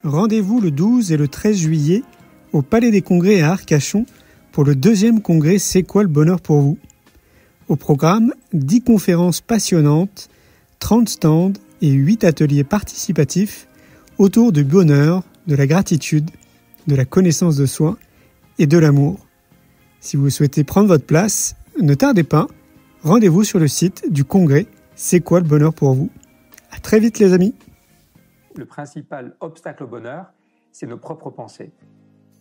Rendez-vous le 12 et le 13 juillet au Palais des Congrès à Arcachon pour le 2e congrès C'est quoi le bonheur pour vous ? Au programme, 10 conférences passionnantes, 30 stands et 8 ateliers participatifs autour du bonheur, de la gratitude, de la connaissance de soi et de l'amour. Si vous souhaitez prendre votre place, ne tardez pas, rendez-vous sur le site du congrès C'est quoi le bonheur pour vous ? À très vite les amis. Le principal obstacle au bonheur, c'est nos propres pensées.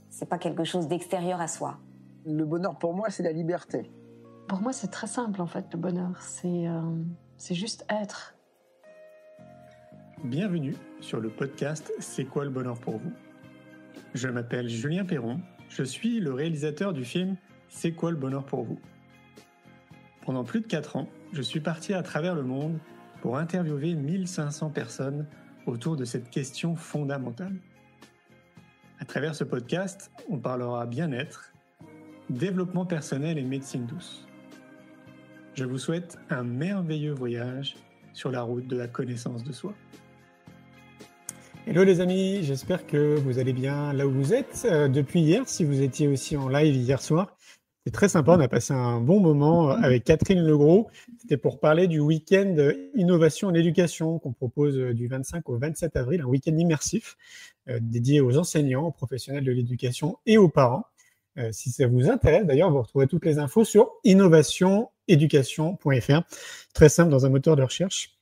C'est pas quelque chose d'extérieur à soi. Le bonheur pour moi, c'est la liberté. Pour moi, c'est très simple en fait, le bonheur. C'est juste être. Bienvenue sur le podcast C'est quoi le bonheur pour vous ? Je m'appelle Julien Perron, je suis le réalisateur du film C'est quoi le bonheur pour vous ? Pendant plus de 4 ans, je suis parti à travers le monde pour interviewer 1500 personnes autour de cette question fondamentale. À travers ce podcast, on parlera bien-être, développement personnel et médecine douce. Je vous souhaite un merveilleux voyage sur la route de la connaissance de soi. Hello les amis, j'espère que vous allez bien là où vous êtes. Depuis hier, si vous étiez aussi en live hier soir, c'est très sympa, on a passé un bon moment avec Catherine Legros. C'était pour parler du week-end Innovation en éducation qu'on propose du 25 au 27 avril, un week-end immersif dédié aux enseignants, aux professionnels de l'éducation et aux parents. Si ça vous intéresse, d'ailleurs, vous retrouverez toutes les infos sur innovationeducation.fr. Très simple dans un moteur de recherche.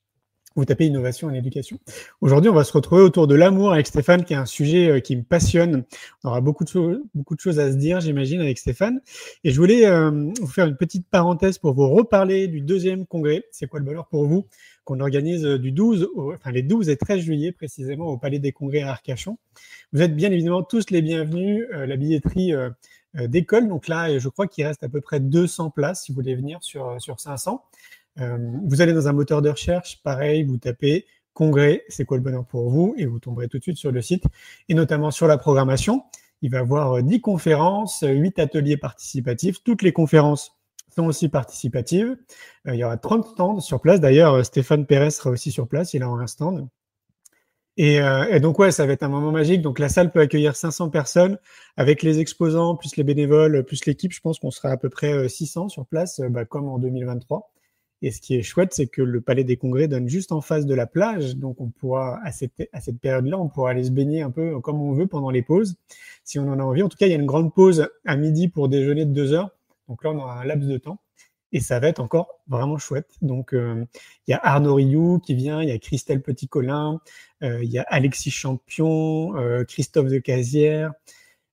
Vous tapez innovation en éducation. Aujourd'hui, on va se retrouver autour de l'amour avec Stéphane, qui est un sujet qui me passionne. On aura beaucoup de choses à se dire, j'imagine, avec Stéphane. Et je voulais vous faire une petite parenthèse pour vous reparler du 2e congrès. C'est quoi le bonheur pour vous ? Qu'on organise les 12 et 13 juillet, précisément, au Palais des Congrès à Arcachon. Vous êtes bien évidemment tous les bienvenus. La billetterie d'école, donc là, je crois qu'il reste à peu près 200 places si vous voulez venir sur 500. Vous allez dans un moteur de recherche, pareil, vous tapez congrès, c'est quoi le bonheur pour vous, et vous tomberez tout de suite sur le site, et notamment sur la programmation. Il va y avoir 10 conférences, 8 ateliers participatifs. Toutes les conférences sont aussi participatives. Il y aura 30 stands sur place. D'ailleurs, Stéphane Pérez sera aussi sur place, il a un stand. Et donc, ouais, ça va être un moment magique. Donc, la salle peut accueillir 500 personnes avec les exposants, plus les bénévoles, plus l'équipe. Je pense qu'on sera à peu près 600 sur place, comme en 2023. Et ce qui est chouette, c'est que le Palais des Congrès donne juste en face de la plage. Donc, on pourra, à cette période-là, on pourra aller se baigner un peu comme on veut pendant les pauses, si on en a envie. En tout cas, il y a une grande pause à midi pour déjeuner de 2 heures. Donc là, on aura un laps de temps. Et ça va être encore vraiment chouette. Donc, il y a Arnaud Rioux qui vient, il y a Christelle Petit-Colin, il y a Alexis Champion, Christophe de Cazières,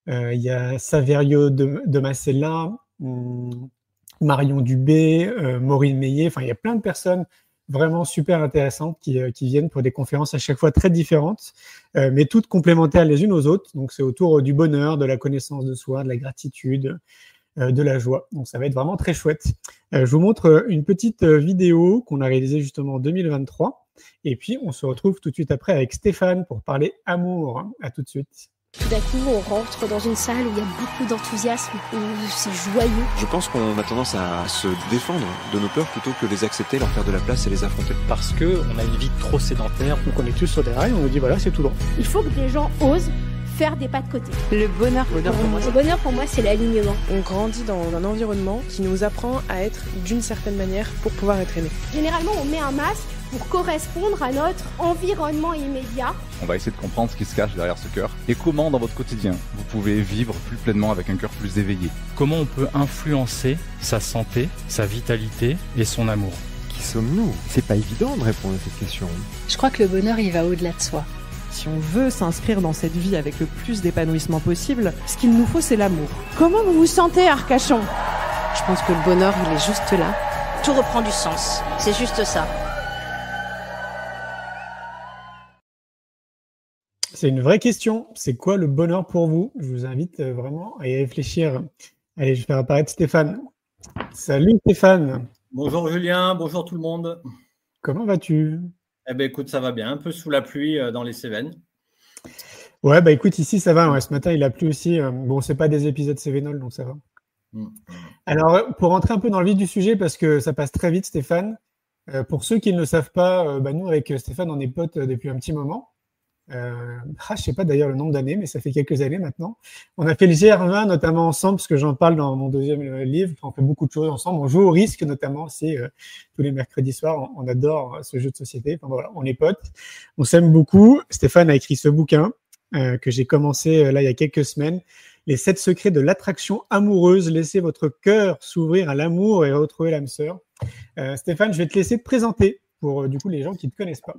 il y a Saverio de Macella, Marion Dubé, Maureen Meillet. Enfin, il y a plein de personnes vraiment super intéressantes qui viennent pour des conférences à chaque fois très différentes, mais toutes complémentaires les unes aux autres. Donc, c'est autour du bonheur, de la connaissance de soi, de la gratitude, de la joie. Donc, ça va être vraiment très chouette. Je vous montre une petite vidéo qu'on a réalisée justement en 2023. Et puis, on se retrouve tout de suite après avec Stéphane pour parler amour. À tout de suite. Tout d'un coup, on rentre dans une salle où il y a beaucoup d'enthousiasme, où c'est joyeux. Je pense qu'on a tendance à se défendre de nos peurs plutôt que les accepter, leur faire de la place et les affronter. Parce qu'on a une vie trop sédentaire. Donc on est tous sur des rails, on nous dit voilà, c'est tout droit. Il faut que les gens osent faire des pas de côté. Le bonheur pour moi, c'est l'alignement. On grandit dans un environnement qui nous apprend à être d'une certaine manière pour pouvoir être aimé. Généralement, on met un masque pour correspondre à notre environnement immédiat. On va essayer de comprendre ce qui se cache derrière ce cœur et comment dans votre quotidien vous pouvez vivre plus pleinement avec un cœur plus éveillé. Comment on peut influencer sa santé, sa vitalité et son amour. Qui sommes-nous ? C'est pas évident de répondre à cette question. Je crois que le bonheur, il va au-delà de soi. Si on veut s'inscrire dans cette vie avec le plus d'épanouissement possible, ce qu'il nous faut, c'est l'amour. Comment vous vous sentez, Arcachon ? Je pense que le bonheur, il est juste là. Tout reprend du sens. C'est juste ça. C'est une vraie question. C'est quoi le bonheur pour vous ? Je vous invite vraiment à y réfléchir. Allez, je vais faire apparaître Stéphane. Salut Stéphane. Bonjour Julien, bonjour tout le monde. Comment vas-tu ? Eh bien écoute, ça va bien, un peu sous la pluie dans les Cévennes. Ouais, écoute, ici ça va. Ouais, ce matin, il a plu aussi. Bon, c'est pas des épisodes Cévenol, donc ça va. Alors, pour rentrer un peu dans le vif du sujet, parce que ça passe très vite, Stéphane, pour ceux qui ne le savent pas, nous, avec Stéphane, on est potes depuis un petit moment. Je sais pas d'ailleurs le nombre d'années, mais ça fait quelques années maintenant. On a fait le GR20 notamment ensemble, parce que j'en parle dans mon deuxième livre. On fait beaucoup de choses ensemble. On joue au risque notamment. C'est tous les mercredis soirs. On adore ce jeu de société. Enfin, voilà, on est potes. On s'aime beaucoup. Stéphane a écrit ce bouquin que j'ai commencé là il y a quelques semaines. Les 7 secrets de l'attraction amoureuse. Laissez votre cœur s'ouvrir à l'amour et retrouver l'âme sœur. Stéphane, je vais te laisser te présenter pour du coup les gens qui ne te connaissent pas.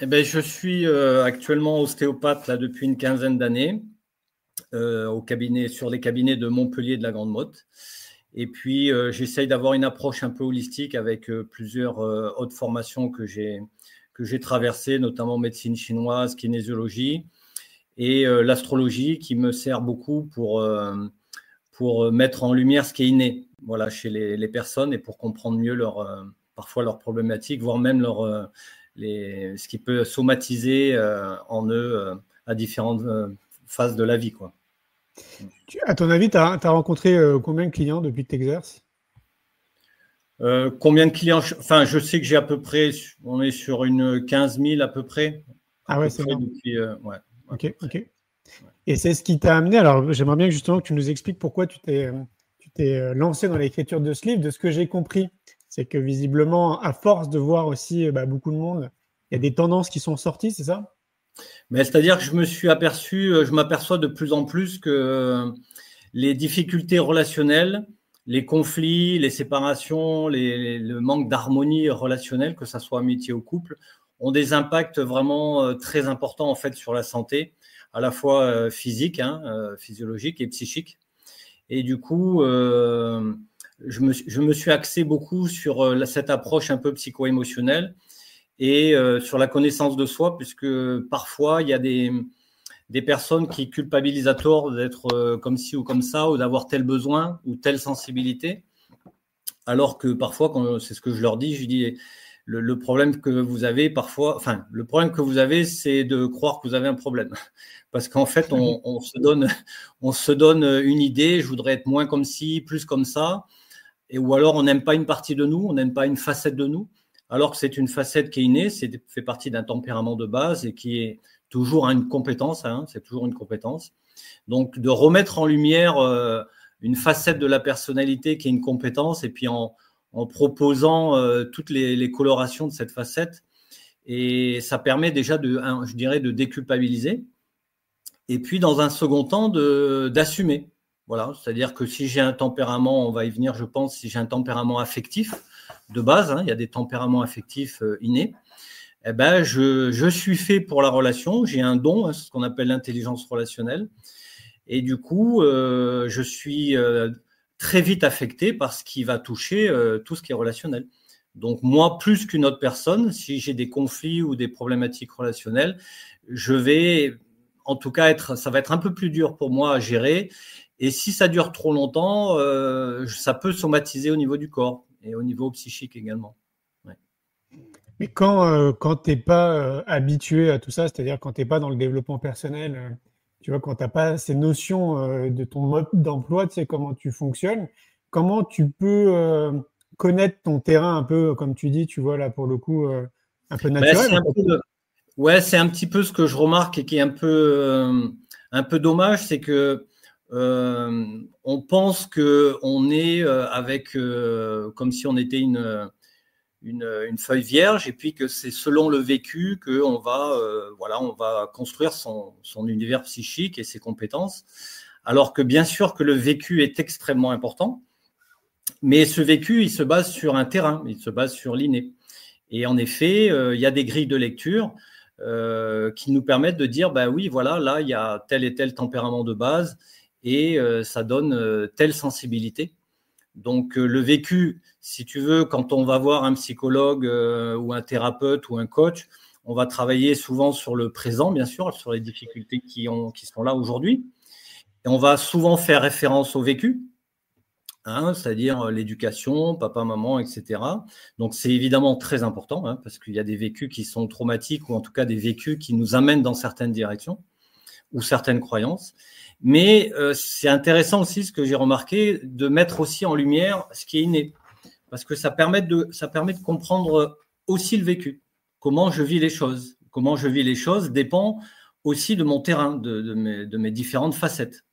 Eh ben, je suis actuellement ostéopathe là, depuis une quinzaine d'années sur les cabinets de Montpellier de la Grande Motte. Et puis, j'essaye d'avoir une approche un peu holistique avec plusieurs hautes formations que j'ai traversées, notamment médecine chinoise, kinésiologie et l'astrologie qui me sert beaucoup pour mettre en lumière ce qui est inné chez les personnes et pour comprendre mieux parfois leurs problématiques, voire même ce qui peut somatiser en eux à différentes phases de la vie, quoi. À ton avis, tu as rencontré combien de clients depuis que tu exerces ? Combien de clients ? Enfin, je sais que j'ai à peu près, on est sur une 15 000 à peu près. Ah ouais, c'est bon. Depuis, Ok. Et c'est ce qui t'a amené, alors j'aimerais bien justement que tu nous expliques pourquoi tu t'es lancé dans l'écriture de ce livre. De ce que j'ai compris, c'est que visiblement, à force de voir aussi beaucoup de monde, il y a des tendances qui sont sorties, c'est ça ? Mais c'est-à-dire que je m'aperçois de plus en plus que les difficultés relationnelles, les conflits, les séparations, le manque d'harmonie relationnelle, que ça soit amitié ou couple, ont des impacts vraiment très importants en fait sur la santé, à la fois physique, physiologique et psychique. Et du coup, je me suis axé beaucoup sur cette approche un peu psycho-émotionnelle et sur la connaissance de soi, puisque parfois, il y a des personnes qui culpabilisent à tort d'être comme ci ou comme ça, ou d'avoir tel besoin ou telle sensibilité, alors que parfois, c'est ce que je leur dis, je dis le problème que vous avez parfois, le problème que vous avez, c'est de croire que vous avez un problème. Parce qu'en fait, on se donne une idée, je voudrais être moins comme ci, plus comme ça, ou alors on n'aime pas une partie de nous, on n'aime pas une facette de nous, alors que c'est une facette qui est innée, fait partie d'un tempérament de base et qui est toujours une compétence, c'est toujours une compétence. Donc, de remettre en lumière une facette de la personnalité qui est une compétence et puis en proposant toutes les colorations de cette facette. Et ça permet déjà de déculpabiliser. Et puis, dans un second temps, d'assumer. Voilà, c'est-à-dire que si j'ai un tempérament, on va y venir, je pense, si j'ai un tempérament affectif de base, il y a des tempéraments affectifs innés, eh ben, je suis fait pour la relation, j'ai un don, c'est ce qu'on appelle l'intelligence relationnelle. Et du coup, je suis très vite affecté par ce qui va toucher tout ce qui est relationnel. Donc moi, plus qu'une autre personne, si j'ai des conflits ou des problématiques relationnelles, je vais, en tout cas, ça va être un peu plus dur pour moi à gérer. Et si ça dure trop longtemps, ça peut somatiser au niveau du corps et au niveau psychique également. Ouais. Mais quand tu n'es pas habitué à tout ça, c'est-à-dire quand tu n'es pas dans le développement personnel, tu vois, quand tu n'as pas ces notions de ton mode d'emploi, tu sais comment tu fonctionnes, comment tu peux connaître ton terrain un peu, comme tu dis, tu vois, là, pour le coup, un peu naturel. C'est un petit peu ce que je remarque et qui est un peu dommage, c'est que on pense qu'on est comme si on était une feuille vierge et puis que c'est selon le vécu qu'on va construire son univers psychique et ses compétences. Alors que bien sûr que le vécu est extrêmement important, mais ce vécu, il se base sur un terrain, il se base sur l'inné. Et en effet, il y a des grilles de lecture qui nous permettent de dire, oui, voilà, là, il y a tel et tel tempérament de base et ça donne telle sensibilité. Donc, le vécu, si tu veux, quand on va voir un psychologue ou un thérapeute ou un coach, on va travailler souvent sur le présent, bien sûr, sur les difficultés qui sont là aujourd'hui. Et on va souvent faire référence au vécu, c'est-à-dire l'éducation, papa, maman, etc. Donc, c'est évidemment très important parce qu'il y a des vécus qui sont traumatiques ou en tout cas des vécus qui nous amènent dans certaines directions ou certaines croyances. Mais c'est intéressant aussi, ce que j'ai remarqué, de mettre aussi en lumière ce qui est inné. Parce que ça permet de comprendre aussi le vécu. Comment je vis les choses. comment je vis les choses dépend aussi de mon terrain, de mes différentes facettes.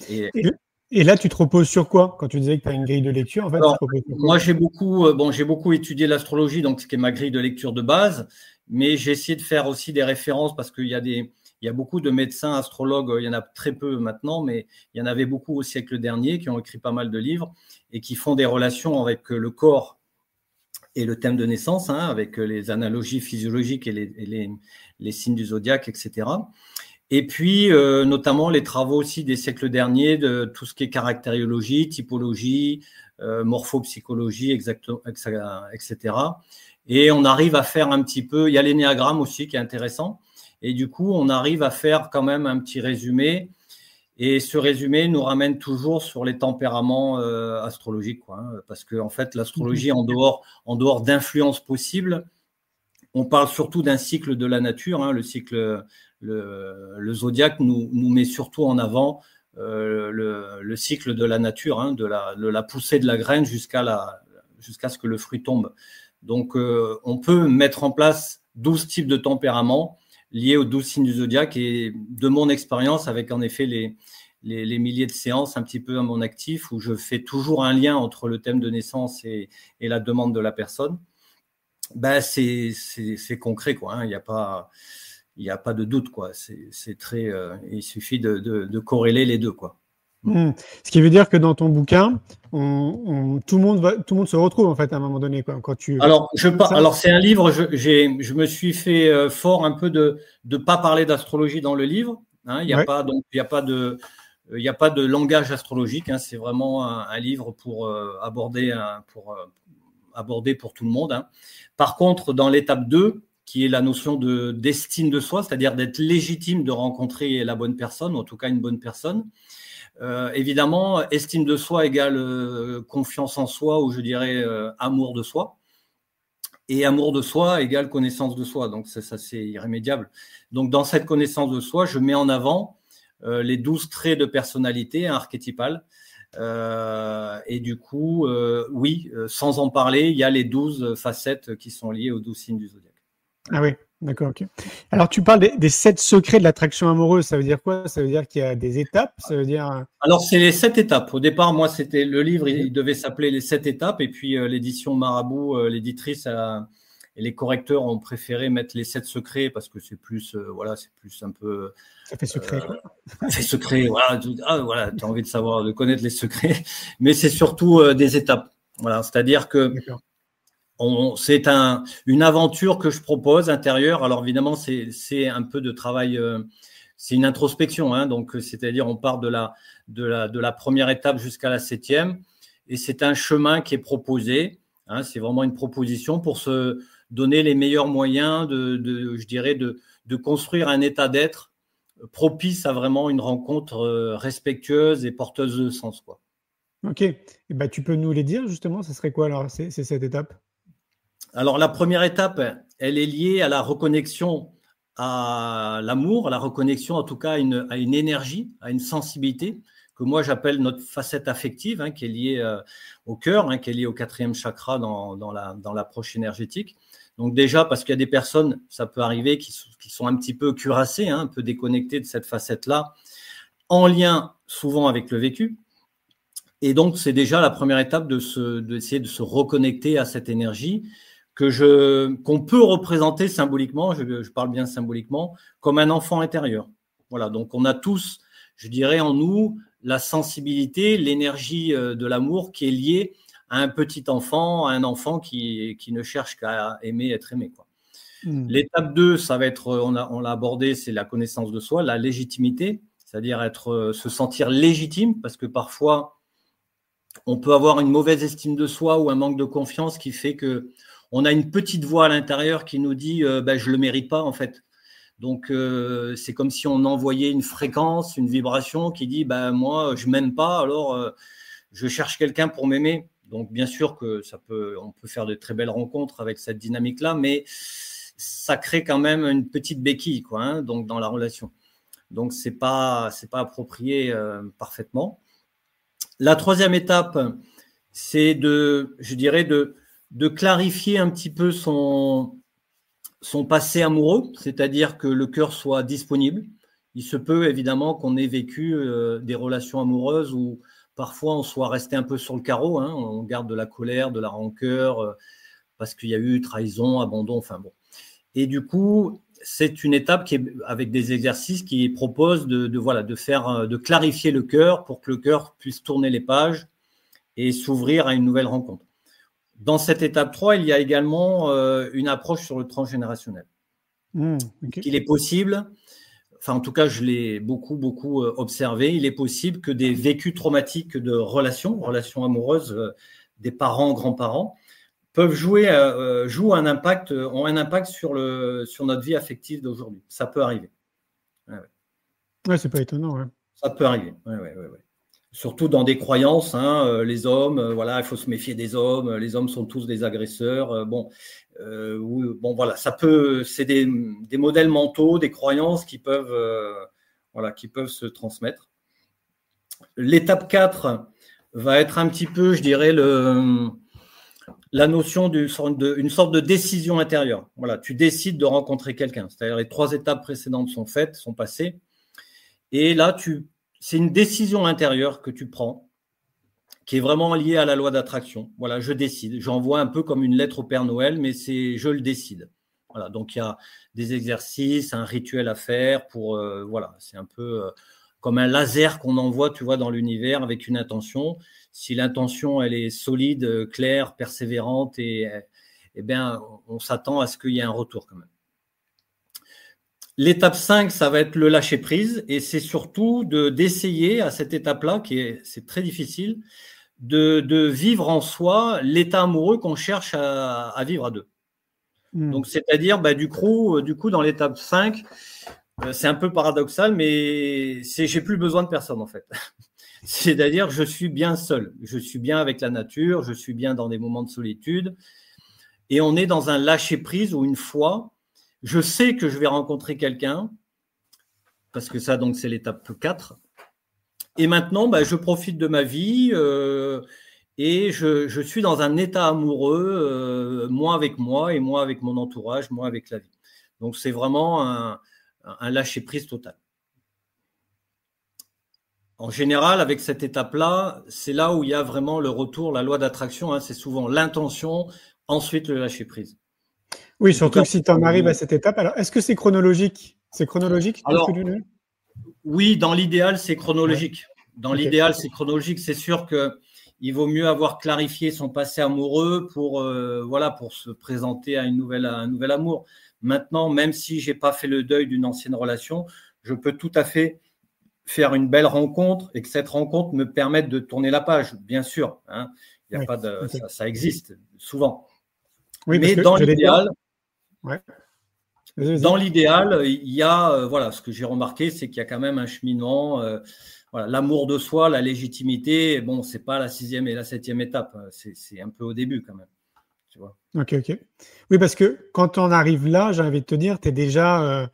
Et là, tu te reposes sur quoi? Quand tu disais que tu as une grille de lecture, en fait, Alors, tu te reposes sur quoi? moi, j'ai beaucoup étudié l'astrologie, donc ce qui est ma grille de lecture de base, mais j'ai essayé de faire aussi des références parce qu'il y a beaucoup de médecins, astrologues, il y en a très peu maintenant, mais il y en avait beaucoup au siècle dernier qui ont écrit pas mal de livres et qui font des relations avec le corps et le thème de naissance, hein, avec les analogies physiologiques et les signes du zodiaque, etc. Et puis, notamment, les travaux aussi des siècles derniers de tout ce qui est caractériologie, typologie, morphopsychologie, etc. Et on arrive à faire un petit peu, il y a l'énéagramme aussi qui est intéressant. Et du coup, on arrive à faire quand même un petit résumé. Et ce résumé nous ramène toujours sur les tempéraments astrologiques, quoi, hein, parce que en fait, l'astrologie, en dehors d'influences possibles, on parle surtout d'un cycle de la nature. Hein, le zodiaque nous met surtout en avant le cycle de la nature, hein, de la poussée de la graine jusqu'à ce que le fruit tombe. Donc, on peut mettre en place 12 types de tempéraments liés aux 12 signes du zodiaque, et de mon expérience, avec en effet les milliers de séances un petit peu à mon actif, où je fais toujours un lien entre le thème de naissance et la demande de la personne, ben c'est concret, quoi, hein. Il n'y a pas de doute, quoi. C'est très, il suffit de corréler les deux, quoi. Ce qui veut dire que dans ton bouquin, tout le monde se retrouve en fait à un moment donné, quoi. Quand tu... Alors c'est un livre. Je me suis fait fort un peu de pas parler d'astrologie dans le livre. Hein, il n'y a pas de langage astrologique. Hein, c'est vraiment un livre pour aborder pour tout le monde. Hein. Par contre, dans l'étape 2, qui est la notion d'estime de soi, c'est-à-dire d'être légitime de rencontrer la bonne personne, ou en tout cas une bonne personne. Évidemment, estime de soi égale confiance en soi, ou je dirais amour de soi. Et amour de soi égale connaissance de soi. Donc ça c'est irrémédiable. Donc dans cette connaissance de soi, je mets en avant les 12 traits de personnalité archétypale. Et du coup, sans en parler, il y a les 12 facettes qui sont liées aux 12 signes du zodiaque. Ah oui, d'accord, ok. Alors, tu parles des 7 secrets de l'attraction amoureuse. Ça veut dire quoi? Ça veut dire qu'il y a des étapes? Ça veut dire... Alors, c'est les 7 étapes. Au départ, moi, c'était le livre, il devait s'appeler les 7 étapes. Et puis, l'édition Marabout, l'éditrice et les correcteurs ont préféré mettre les 7 secrets parce que c'est plus, c'est plus un peu... Ça fait secret. Ça fait secret, voilà. Tu as envie de connaître les secrets. Mais c'est surtout des étapes. Voilà, c'est-à-dire que... C'est une aventure que je propose intérieure. Alors évidemment, c'est un peu de travail, c'est une introspection, hein, donc c'est-à-dire on part de la première étape jusqu'à la 7e, et c'est un chemin qui est proposé. Hein, c'est vraiment une proposition pour se donner les meilleurs moyens de construire un état d'être propice à vraiment une rencontre respectueuse et porteuse de sens, quoi. Ok. Et ben, tu peux nous les dire justement. Ce serait quoi alors cette étape? Alors, la première étape, elle est liée à la reconnexion à l'amour, à la reconnexion en tout cas à une énergie, à une sensibilité, que moi j'appelle notre facette affective, hein, qui est liée au cœur, hein, qui est liée au 4e chakra dans l'approche énergétique. Donc déjà, parce qu'il y a des personnes, ça peut arriver, qui sont un petit peu cuirassées, hein, un peu déconnectées de cette facette-là, en lien souvent avec le vécu. Et donc, c'est déjà la première étape d'essayer de se reconnecter à cette énergie qu'on peut représenter symboliquement, je parle bien symboliquement, comme un enfant intérieur. Voilà, donc on a tous, je dirais, en nous la sensibilité, l'énergie de l'amour qui est liée à un petit enfant, à un enfant qui ne cherche qu'à aimer, être aimé, quoi. L'étape 2, ça va être, on l'a abordé, c'est la connaissance de soi, la légitimité, c'est-à-dire se sentir légitime, parce que parfois, on peut avoir une mauvaise estime de soi ou un manque de confiance qui fait que on a une petite voix à l'intérieur qui nous dit je le mérite pas, en fait. Donc c'est comme si on envoyait une fréquence, une vibration qui dit moi je m'aime pas, alors je cherche quelqu'un pour m'aimer. Donc bien sûr que on peut faire de très belles rencontres avec cette dynamique-là, mais ça crée quand même une petite béquille, quoi, hein, donc dans la relation. Donc c'est pas approprié parfaitement. La 3e étape, c'est de clarifier un petit peu son passé amoureux, c'est-à-dire que le cœur soit disponible. Il se peut évidemment qu'on ait vécu des relations amoureuses où parfois on soit resté un peu sur le carreau, hein, on garde de la colère, de la rancœur, parce qu'il y a eu trahison, abandon, enfin bon. Et du coup, c'est une étape qui est, avec des exercices qui proposent de clarifier le cœur pour que le cœur puisse tourner les pages et s'ouvrir à une nouvelle rencontre. Dans cette étape 3, il y a également une approche sur le transgénérationnel. Okay. Il est possible, enfin en tout cas je l'ai beaucoup observé, il est possible que des vécus traumatiques de relations amoureuses des parents, grands-parents, peuvent jouent un impact, ont un impact sur notre vie affective d'aujourd'hui. Ça peut arriver. Ouais, c'est pas étonnant. Ouais. Ça peut arriver. Ouais. Surtout dans des croyances, hein, les hommes, il faut se méfier des hommes. Les hommes sont tous des agresseurs. Voilà, ça peut. C'est des modèles mentaux, des croyances qui peuvent se transmettre. L'étape 4 va être un petit peu, je dirais, la notion d'une sorte de décision intérieure. Voilà, tu décides de rencontrer quelqu'un. C'est-à-dire les 3 étapes précédentes sont passées. Et là, c'est une décision intérieure que tu prends, qui est vraiment liée à la loi d'attraction. Voilà, je décide. J'envoie un peu comme une lettre au Père Noël, mais je le décide. Voilà, donc il y a des exercices, un rituel à faire pour, c'est un peu comme un laser qu'on envoie, tu vois, dans l'univers avec une intention. Si l'intention, elle est solide, claire, persévérante, on s'attend à ce qu'il y ait un retour quand même. L'étape 5, ça va être le lâcher prise, et c'est surtout d'essayer à cette étape-là, c'est très difficile, de vivre en soi l'état amoureux qu'on cherche à vivre à deux. Donc, c'est-à-dire, du coup, dans l'étape 5, c'est un peu paradoxal, mais j'ai plus besoin de personne en fait. C'est-à-dire, je suis bien seul, je suis bien avec la nature, je suis bien dans des moments de solitude, et on est dans un lâcher prise où une fois, je sais que je vais rencontrer quelqu'un, parce que ça, donc, c'est l'étape 4. Et maintenant, je profite de ma vie et je suis dans un état amoureux, moi avec moi et moi avec mon entourage, moi avec la vie. Donc, c'est vraiment un lâcher-prise total. En général, avec cette étape-là, c'est là où il y a vraiment le retour, la loi d'attraction, hein, c'est souvent l'intention, ensuite le lâcher-prise. Oui, surtout que si tu en arrives à cette étape, alors est-ce que c'est chronologique? C'est chronologique? Alors, oui, dans l'idéal, c'est chronologique. Ouais. Dans l'idéal, c'est chronologique. C'est sûr qu'il vaut mieux avoir clarifié son passé amoureux pour se présenter à un nouvel amour. Maintenant, même si je n'ai pas fait le deuil d'une ancienne relation, je peux tout à fait faire une belle rencontre et que cette rencontre me permette de tourner la page, bien sûr. Hein. Il y a pas de, ça existe souvent. Oui, mais dans l'idéal, dans l'idéal, il y a, ce que j'ai remarqué, c'est qu'il y a quand même un cheminement, l'amour de soi, la légitimité. Bon, c'est pas la 6e et la 7e étape, c'est un peu au début quand même. Tu vois. Ok. Oui, parce que quand on arrive là, j'ai envie de te dire, tu es déjà,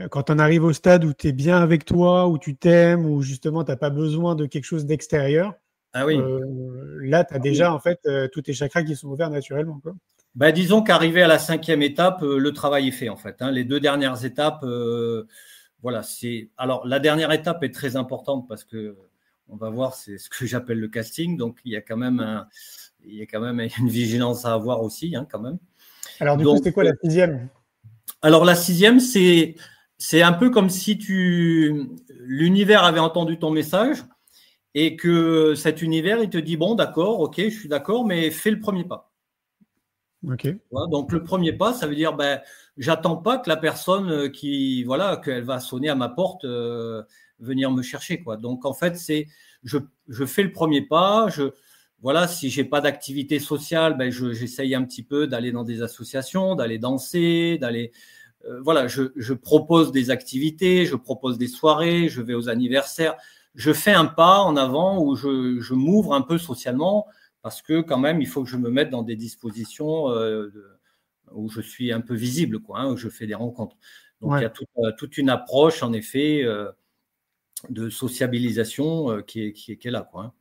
quand on arrive au stade où tu es bien avec toi, où tu t'aimes, où justement tu n'as pas besoin de quelque chose d'extérieur, là, tu as déjà en fait tous tes chakras qui sont ouverts naturellement, quoi. Disons qu'arrivé à la 5e étape, le travail est fait en fait. Hein. Les 2 dernières étapes, Alors, la dernière étape est très importante parce que on va voir, c'est ce que j'appelle le casting. Donc, il y a quand même une vigilance à avoir aussi, hein, quand même. Alors, du coup, c'est quoi la 6e? Alors, la 6e, c'est un peu comme si l'univers avait entendu ton message et que cet univers, il te dit bon, d'accord, ok, je suis d'accord, mais fais le premier pas. Okay. Voilà, donc le premier pas, ça veut dire j'attends pas que la personne qu'elle va sonner à ma porte venir me chercher, quoi. Donc en fait je fais le premier pas, si j'ai pas d'activité sociale, j'essaye un petit peu d'aller dans des associations, d'aller danser, je propose des activités, je propose des soirées, je vais aux anniversaires, je fais un pas en avant où je m'ouvre un peu socialement. Parce que quand même, il faut que je me mette dans des dispositions où je suis un peu visible, quoi, hein, où je fais des rencontres. Donc, il y a toute une approche, en effet, de sociabilisation qui est là, quoi. Hein.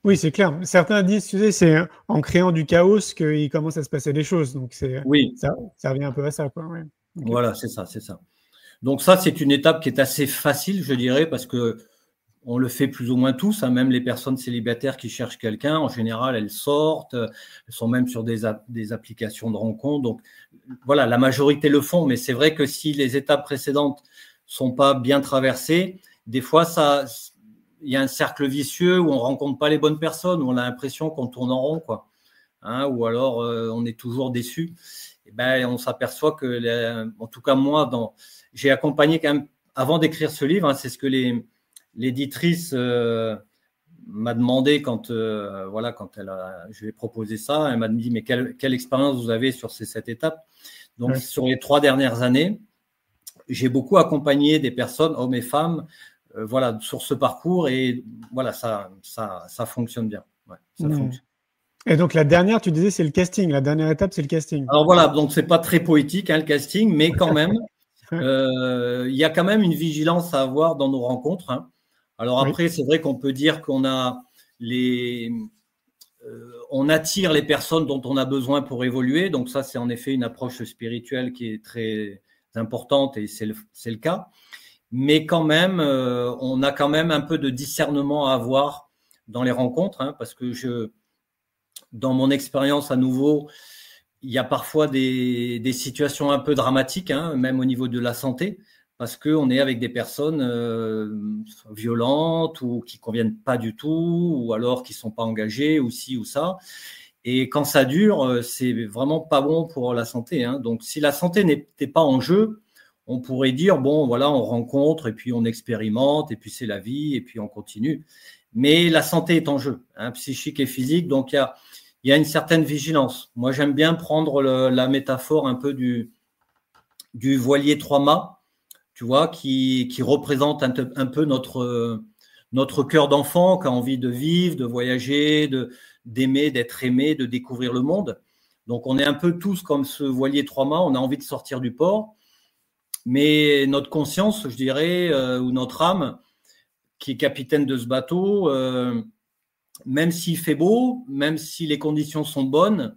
Oui, c'est clair. Certains disent, tu sais, c'est en créant du chaos qu'il commence à se passer des choses. Donc, ça revient un peu à ça, quoi. Ouais. Okay. Voilà, c'est ça. Donc ça, c'est une étape qui est assez facile, je dirais, parce que on le fait plus ou moins tous, hein, même les personnes célibataires qui cherchent quelqu'un, en général, elles sortent, elles sont même sur des applications de rencontres. Donc voilà, la majorité le font, mais c'est vrai que si les étapes précédentes sont pas bien traversées, des fois, il y a un cercle vicieux où on rencontre pas les bonnes personnes, où on a l'impression qu'on tourne en rond, quoi. Hein, ou alors on est toujours déçu. Et ben, on s'aperçoit que, en tout cas moi, j'ai accompagné quand même, avant d'écrire ce livre, hein, c'est ce que l'éditrice m'a demandé quand je lui ai proposé ça. Elle m'a dit, mais quelle expérience vous avez sur ces 7 étapes? Donc, sur les 3 dernières années, j'ai beaucoup accompagné des personnes, hommes et femmes, sur ce parcours, et voilà, ça fonctionne bien. Ouais, ça fonctionne. Et donc, la dernière, tu disais, c'est le casting. La dernière étape, c'est le casting. Alors voilà, donc c'est pas très poétique, hein, le casting, mais quand même, il y a quand même une vigilance à avoir dans nos rencontres, hein. Alors après, c'est vrai qu'on peut dire qu'on on attire les personnes dont on a besoin pour évoluer. Donc ça, c'est en effet une approche spirituelle qui est très importante, et c'est le cas. Mais quand même, on a quand même un peu de discernement à avoir dans les rencontres, hein, parce que dans mon expérience à nouveau, il y a parfois des situations un peu dramatiques, hein, même au niveau de la santé, parce qu'on est avec des personnes violentes ou qui conviennent pas du tout, ou alors qui sont pas engagées, ou ci ou ça. Et quand ça dure, c'est vraiment pas bon pour la santé, hein. Donc, si la santé n'était pas en jeu, on pourrait dire, bon, voilà, on rencontre et puis on expérimente et puis c'est la vie et puis on continue. Mais la santé est en jeu, hein, psychique et physique. Donc, il y a une certaine vigilance. Moi, j'aime bien prendre la métaphore un peu du voilier 3-mâts, tu vois, qui représente un peu notre cœur d'enfant qui a envie de vivre, de voyager, d'aimer, d'être aimé, de découvrir le monde. Donc, on est un peu tous comme ce voilier 3-mâts, on a envie de sortir du port. Mais notre conscience, je dirais, ou notre âme, qui est capitaine de ce bateau, même s'il fait beau, même si les conditions sont bonnes,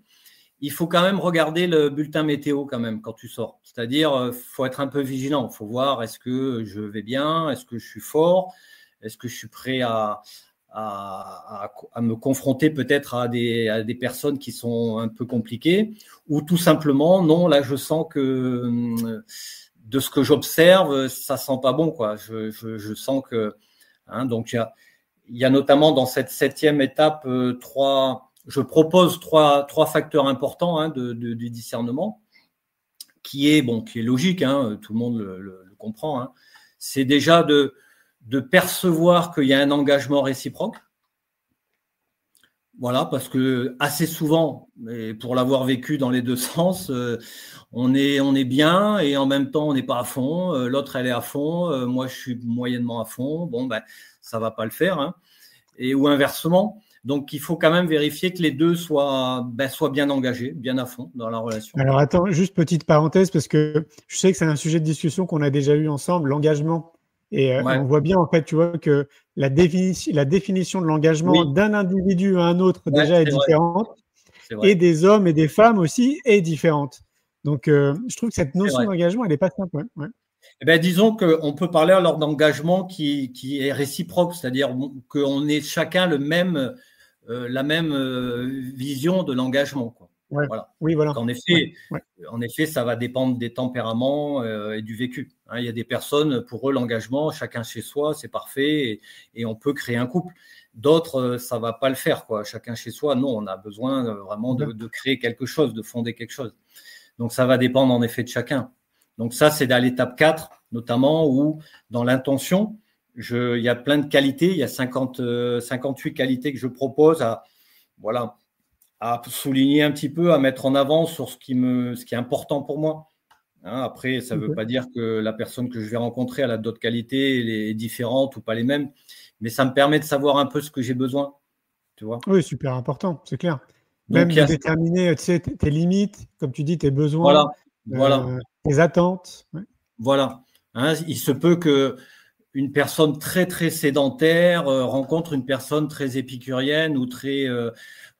il faut quand même regarder le bulletin météo quand même quand tu sors. C'est-à-dire, faut être un peu vigilant. Il faut voir, est-ce que je vais bien? Est-ce que je suis fort? Est-ce que je suis prêt à me confronter peut-être à des personnes qui sont un peu compliquées? Ou tout simplement, non, là, je sens que de ce que j'observe, ça sent pas bon, quoi. Je sens que, hein, donc il y a notamment dans cette 7e étape je propose trois facteurs importants, hein, du discernement, qui est logique, hein, tout le monde le comprend, hein. C'est déjà de percevoir qu'il y a un engagement réciproque. Voilà, parce que assez souvent, et pour l'avoir vécu dans les deux sens, on est bien et en même temps on n'est pas à fond. L'autre elle est à fond, moi je suis moyennement à fond. Bon ben ça va pas le faire, hein. Ou inversement. Donc il faut quand même vérifier que les deux soient bien engagés, bien à fond dans la relation. Alors attends, juste petite parenthèse parce que je sais que c'est un sujet de discussion qu'on a déjà eu ensemble, l'engagement. Et on voit bien, en fait, tu vois, que la définition de l'engagement d'un individu à un autre déjà est différente, et des hommes et des femmes aussi est différente. Donc, je trouve que cette notion d'engagement, elle n'est pas simple. Ouais. Eh ben, disons qu'on peut parler alors d'engagement qui est réciproque, c'est-à-dire qu'on ait chacun la même vision de l'engagement, quoi. Ouais. Voilà. Oui, voilà. En effet, ça va dépendre des tempéraments et du vécu, hein. Il y a des personnes, pour eux, l'engagement, chacun chez soi, c'est parfait et on peut créer un couple. D'autres, ça va pas le faire, quoi. Chacun chez soi, non, on a besoin vraiment de créer quelque chose, de fonder quelque chose. Donc, ça va dépendre en effet de chacun. Donc, ça, c'est à l'étape 4, notamment, où dans l'intention, il y a plein de qualités, il y a 58 qualités que je propose à souligner un petit peu, à mettre en avant sur ce qui est important pour moi. Hein, après, ça ne veut pas dire que la personne que je vais rencontrer, elle a d'autres qualités, elle est différente ou pas les mêmes, mais ça me permet de savoir un peu ce que j'ai besoin. Tu vois ? Oui, super important, c'est clair. Même de déterminer, tu sais, tes limites, comme tu dis, tes besoins, tes attentes. Ouais. Voilà. Hein, il se peut que une personne très très sédentaire rencontre une personne très épicurienne ou très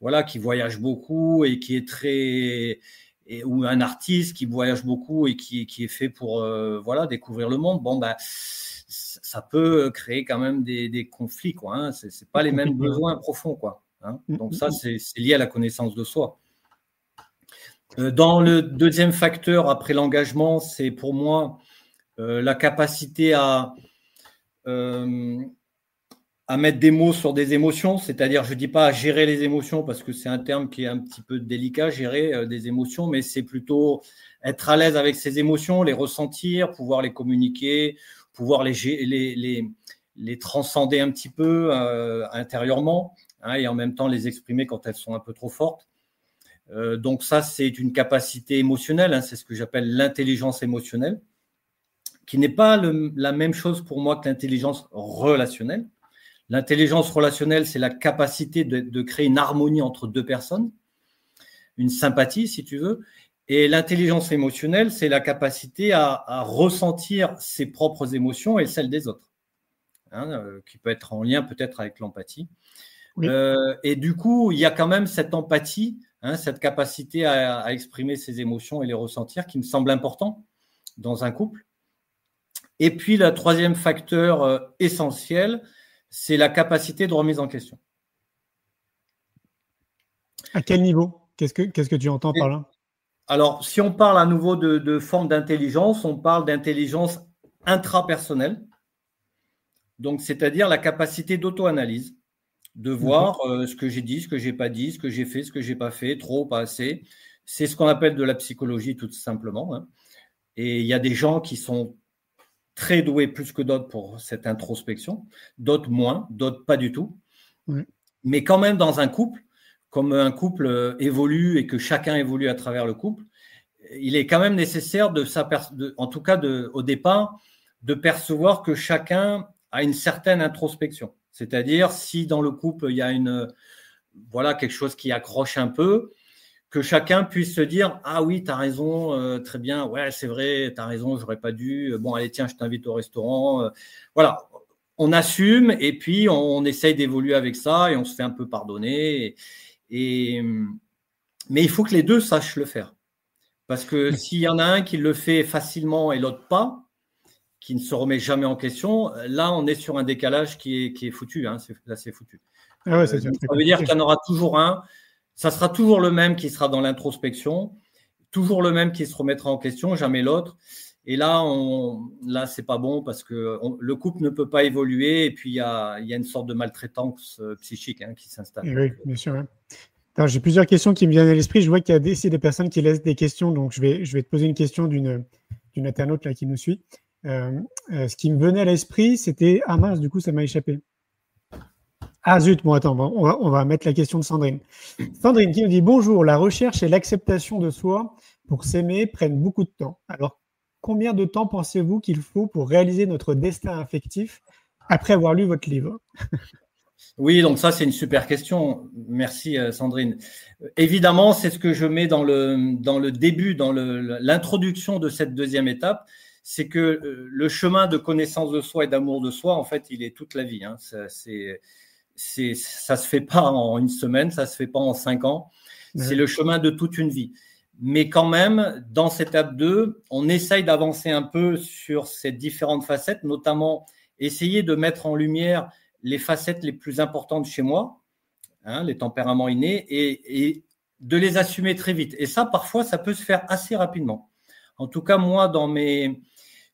voilà, qui voyage beaucoup et qui est très ou un artiste qui voyage beaucoup et qui est fait pour voilà, découvrir le monde. Bon, bah, ça peut créer quand même des conflits, quoi, hein. C'est pas les mêmes besoins profonds, quoi, hein. Donc ça, c'est lié à la connaissance de soi. Dans le deuxième facteur, après l'engagement, c'est pour moi la capacité à mettre des mots sur des émotions, c'est-à-dire, je ne dis pas à gérer les émotions parce que c'est un terme qui est un petit peu délicat, gérer des émotions, mais c'est plutôt être à l'aise avec ces émotions, les ressentir, pouvoir les communiquer, pouvoir les transcender un petit peu intérieurement, hein, et en même temps les exprimer quand elles sont un peu trop fortes. Donc ça, c'est une capacité émotionnelle, hein, c'est ce que j'appelle l'intelligence émotionnelle, qui n'est pas la même chose pour moi que l'intelligence relationnelle. L'intelligence relationnelle, c'est la capacité de créer une harmonie entre deux personnes, une sympathie, si tu veux. Et l'intelligence émotionnelle, c'est la capacité à ressentir ses propres émotions et celles des autres, hein, qui peut être en lien peut-être avec l'empathie. Oui. Et du coup, il y a quand même cette empathie, hein, cette capacité à exprimer ses émotions et les ressentir qui me semble important dans un couple. Et puis, le troisième facteur essentiel, c'est la capacité de remise en question. À quel niveau ? Qu'est-ce que tu entends par là ? Alors, si on parle à nouveau de forme d'intelligence, on parle d'intelligence intrapersonnelle. Donc, c'est-à-dire la capacité d'auto-analyse, de voir ce que j'ai dit, ce que je n'ai pas dit, ce que j'ai fait, ce que je n'ai pas fait, trop, pas assez. C'est ce qu'on appelle de la psychologie, tout simplement, hein. Et il y a des gens qui sont très doués plus que d'autres pour cette introspection, d'autres moins, d'autres pas du tout. Oui. Mais quand même, dans un couple, comme un couple évolue et que chacun évolue à travers le couple, il est quand même nécessaire en tout cas au départ, de percevoir que chacun a une certaine introspection. C'est-à-dire, si dans le couple, il y a quelque chose qui accroche un peu, que chacun puisse se dire « Ah oui, tu as raison, très bien, ouais, c'est vrai, tu as raison, j'aurais pas dû. Bon, allez, tiens, je t'invite au restaurant. » Voilà, on assume et puis on essaye d'évoluer avec ça et on se fait un peu pardonner. Mais il faut que les deux sachent le faire. Parce que s'il y en a un qui le fait facilement et l'autre pas, qui ne se remet jamais en question, là, on est sur un décalage qui est foutu. Hein, là, c'est foutu. Ah ouais, ça veut dire qu'il y en aura toujours un. Ça sera toujours le même qui sera dans l'introspection, toujours le même qui se remettra en question, jamais l'autre. Et là, c'est pas bon parce que le couple ne peut pas évoluer et puis il y a une sorte de maltraitance psychique, hein, qui s'installe. Oui, bien sûr. Ouais. Alors, j'ai plusieurs questions qui me viennent à l'esprit. Je vois qu'il y a des personnes qui laissent des questions, donc je vais te poser une question d'une internaute là qui nous suit. Ce qui me venait à l'esprit, c'était ah mince, du coup ça m'a échappé. Ah zut, bon attends, on va mettre la question de Sandrine. Sandrine qui nous dit bonjour, la recherche et l'acceptation de soi pour s'aimer prennent beaucoup de temps. Alors combien de temps pensez-vous qu'il faut pour réaliser notre destin affectif après avoir lu votre livre? Oui, donc ça c'est une super question. Merci Sandrine. Évidemment, c'est ce que je mets dans le début, dans l'introduction de cette deuxième étape. C'est que le chemin de connaissance de soi et d'amour de soi, en fait, il est toute la vie, hein. Ça se fait pas en une semaine, ça se fait pas en 5 ans. C'est le chemin de toute une vie. Mais quand même, dans cette étape 2, on essaye d'avancer un peu sur ces différentes facettes, notamment essayer de mettre en lumière les facettes les plus importantes chez moi, hein, les tempéraments innés, et de les assumer très vite. Et ça, parfois, ça peut se faire assez rapidement. En tout cas, moi,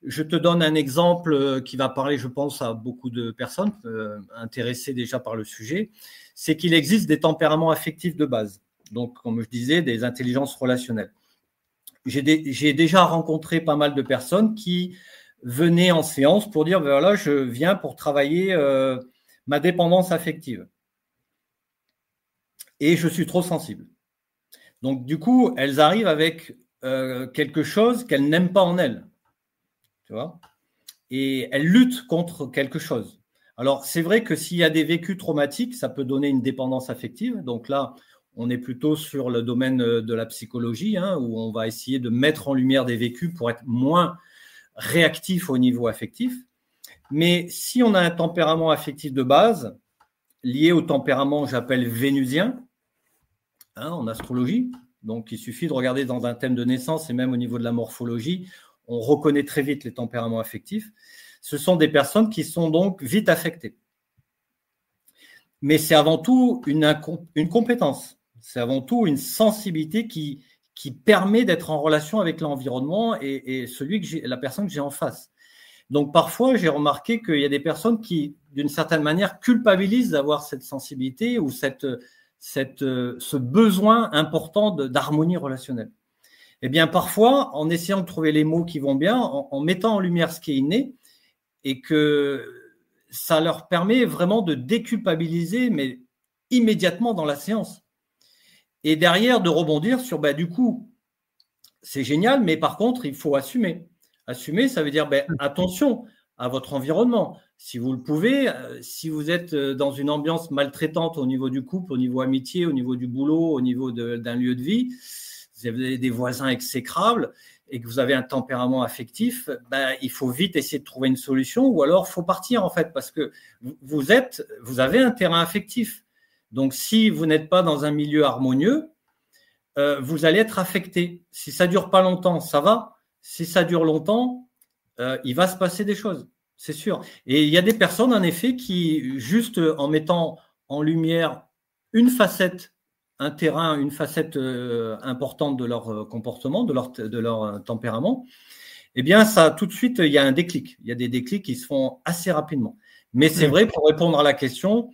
je te donne un exemple qui va parler, je pense, à beaucoup de personnes intéressées déjà par le sujet. C'est qu'il existe des tempéraments affectifs de base. Donc, comme je disais, des intelligences relationnelles. J'ai déjà rencontré pas mal de personnes qui venaient en séance pour dire, voilà, je viens pour travailler ma dépendance affective. Et je suis trop sensible. Donc, du coup, elles arrivent avec quelque chose qu'elles n'aiment pas en elles. Tu vois, et elles luttent contre quelque chose. Alors, c'est vrai que s'il y a des vécus traumatiques, ça peut donner une dépendance affective. Donc là, on est plutôt sur le domaine de la psychologie, hein, où on va essayer de mettre en lumière des vécus pour être moins réactif au niveau affectif. Mais si on a un tempérament affectif de base, lié au tempérament, j'appelle vénusien, en astrologie, donc il suffit de regarder dans un thème de naissance et même au niveau de la morphologie, on reconnaît très vite les tempéraments affectifs. Ce sont des personnes qui sont donc vite affectées. Mais c'est avant tout une compétence, c'est avant tout une sensibilité qui permet d'être en relation avec l'environnement et la personne que j'ai en face. Donc parfois, j'ai remarqué qu'il y a des personnes qui, d'une certaine manière, culpabilisent d'avoir cette sensibilité ou ce besoin important d'harmonie relationnelle. Eh bien, parfois, en essayant de trouver les mots qui vont bien, en mettant en lumière ce qui est inné, et que ça leur permet vraiment de déculpabiliser, mais immédiatement dans la séance. Et derrière, de rebondir sur, du coup, c'est génial, mais par contre, il faut assumer. Assumer, ça veut dire, attention à votre environnement. Si vous le pouvez, si vous êtes dans une ambiance maltraitante au niveau du couple, au niveau amitié, au niveau du boulot, au niveau d'un lieu de vie, vous avez des voisins exécrables et que vous avez un tempérament affectif, il faut vite essayer de trouver une solution ou alors il faut partir en fait parce que vous avez un terrain affectif. Donc, si vous n'êtes pas dans un milieu harmonieux, vous allez être affecté. Si ça dure pas longtemps, ça va. Si ça dure longtemps, il va se passer des choses, c'est sûr. Et il y a des personnes, en effet, qui, juste en mettant en lumière une facette, un terrain, une facette importante de leur comportement, de leur tempérament, eh bien, ça, tout de suite, il y a un déclic. Il y a des déclics qui se font assez rapidement. Mais c'est vrai, pour répondre à la question,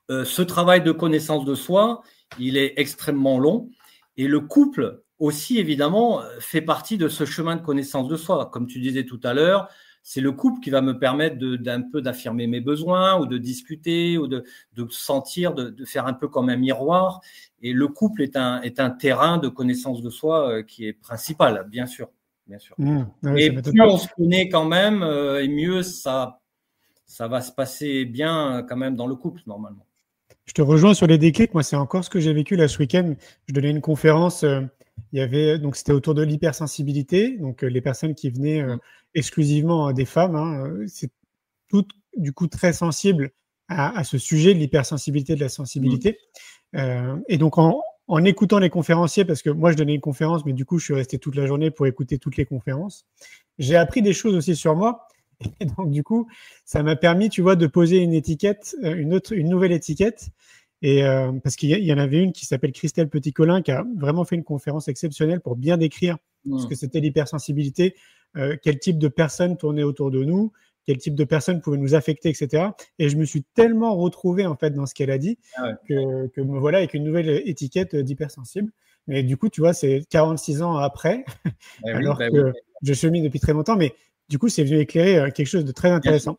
ce travail de connaissance de soi, il est extrêmement long. Et le couple aussi, évidemment, fait partie de ce chemin de connaissance de soi. Comme tu disais tout à l'heure, c'est le couple qui va me permettre d'un peu d'affirmer mes besoins ou de discuter ou de sentir, de faire un peu comme un miroir. Et le couple est un terrain de connaissance de soi qui est principal, bien sûr. Bien sûr. Et plus on se connaît quand même, et mieux ça va se passer bien quand même dans le couple, normalement. Je te rejoins sur les déclics. Moi, c'est encore ce que j'ai vécu là ce week-end. Je donnais une conférence. Il y avait donc c'était autour de l'hypersensibilité. Donc les personnes qui venaient exclusivement des femmes, c'est toutes du coup très sensibles à ce sujet de l'hypersensibilité, de la sensibilité. Et donc en écoutant les conférenciers, parce que moi je donnais une conférence, mais du coup je suis resté toute la journée pour écouter toutes les conférences. J'ai appris des choses aussi sur moi. Et donc, du coup, ça m'a permis, tu vois, de poser une étiquette, une nouvelle étiquette. Et parce qu'il y en avait une qui s'appelle Christelle Petit-Colin, qui a vraiment fait une conférence exceptionnelle pour bien décrire ce que c'était l'hypersensibilité, quel type de personnes tournaient autour de nous, quel type de personnes pouvaient nous affecter, etc. Et je me suis tellement retrouvé, en fait, dans ce qu'elle a dit, que me voilà avec une nouvelle étiquette d'hypersensible. Mais du coup, tu vois, c'est 46 ans après, alors que je chemine depuis très longtemps, mais du coup, c'est venu éclairer quelque chose de très intéressant.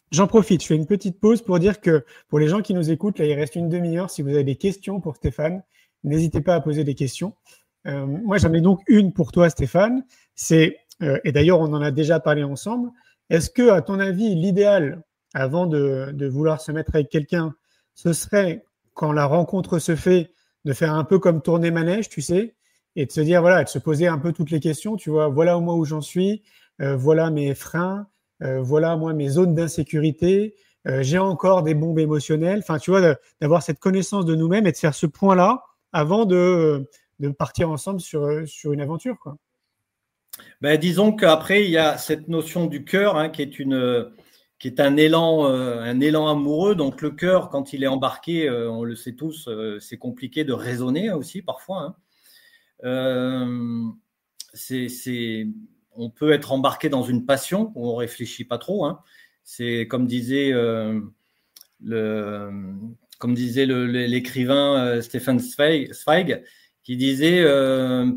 J'en profite, je fais une petite pause pour dire que pour les gens qui nous écoutent, là, il reste une demi-heure. Si vous avez des questions pour Stéphane, n'hésitez pas à poser des questions. Moi, j'en ai donc une pour toi, Stéphane. Et d'ailleurs, on en a déjà parlé ensemble. Est-ce que, à ton avis, l'idéal, avant de vouloir se mettre avec quelqu'un, ce serait, quand la rencontre se fait, de faire un peu comme tourner manège, tu sais, et de se dire, voilà, de se poser un peu toutes les questions, tu vois, voilà moi où j'en suis. Voilà mes freins, voilà moi mes zones d'insécurité, j'ai encore des bombes émotionnelles. Enfin, tu vois, d'avoir cette connaissance de nous-mêmes et de faire ce point-là avant de partir ensemble sur une aventure, quoi. Disons qu'après, il y a cette notion du cœur qui est un élan amoureux. Donc le cœur, quand il est embarqué, on le sait tous, c'est compliqué de raisonner aussi parfois. On peut être embarqué dans une passion où on réfléchit pas trop. C'est comme disait l'écrivain Stefan Zweig, qui disait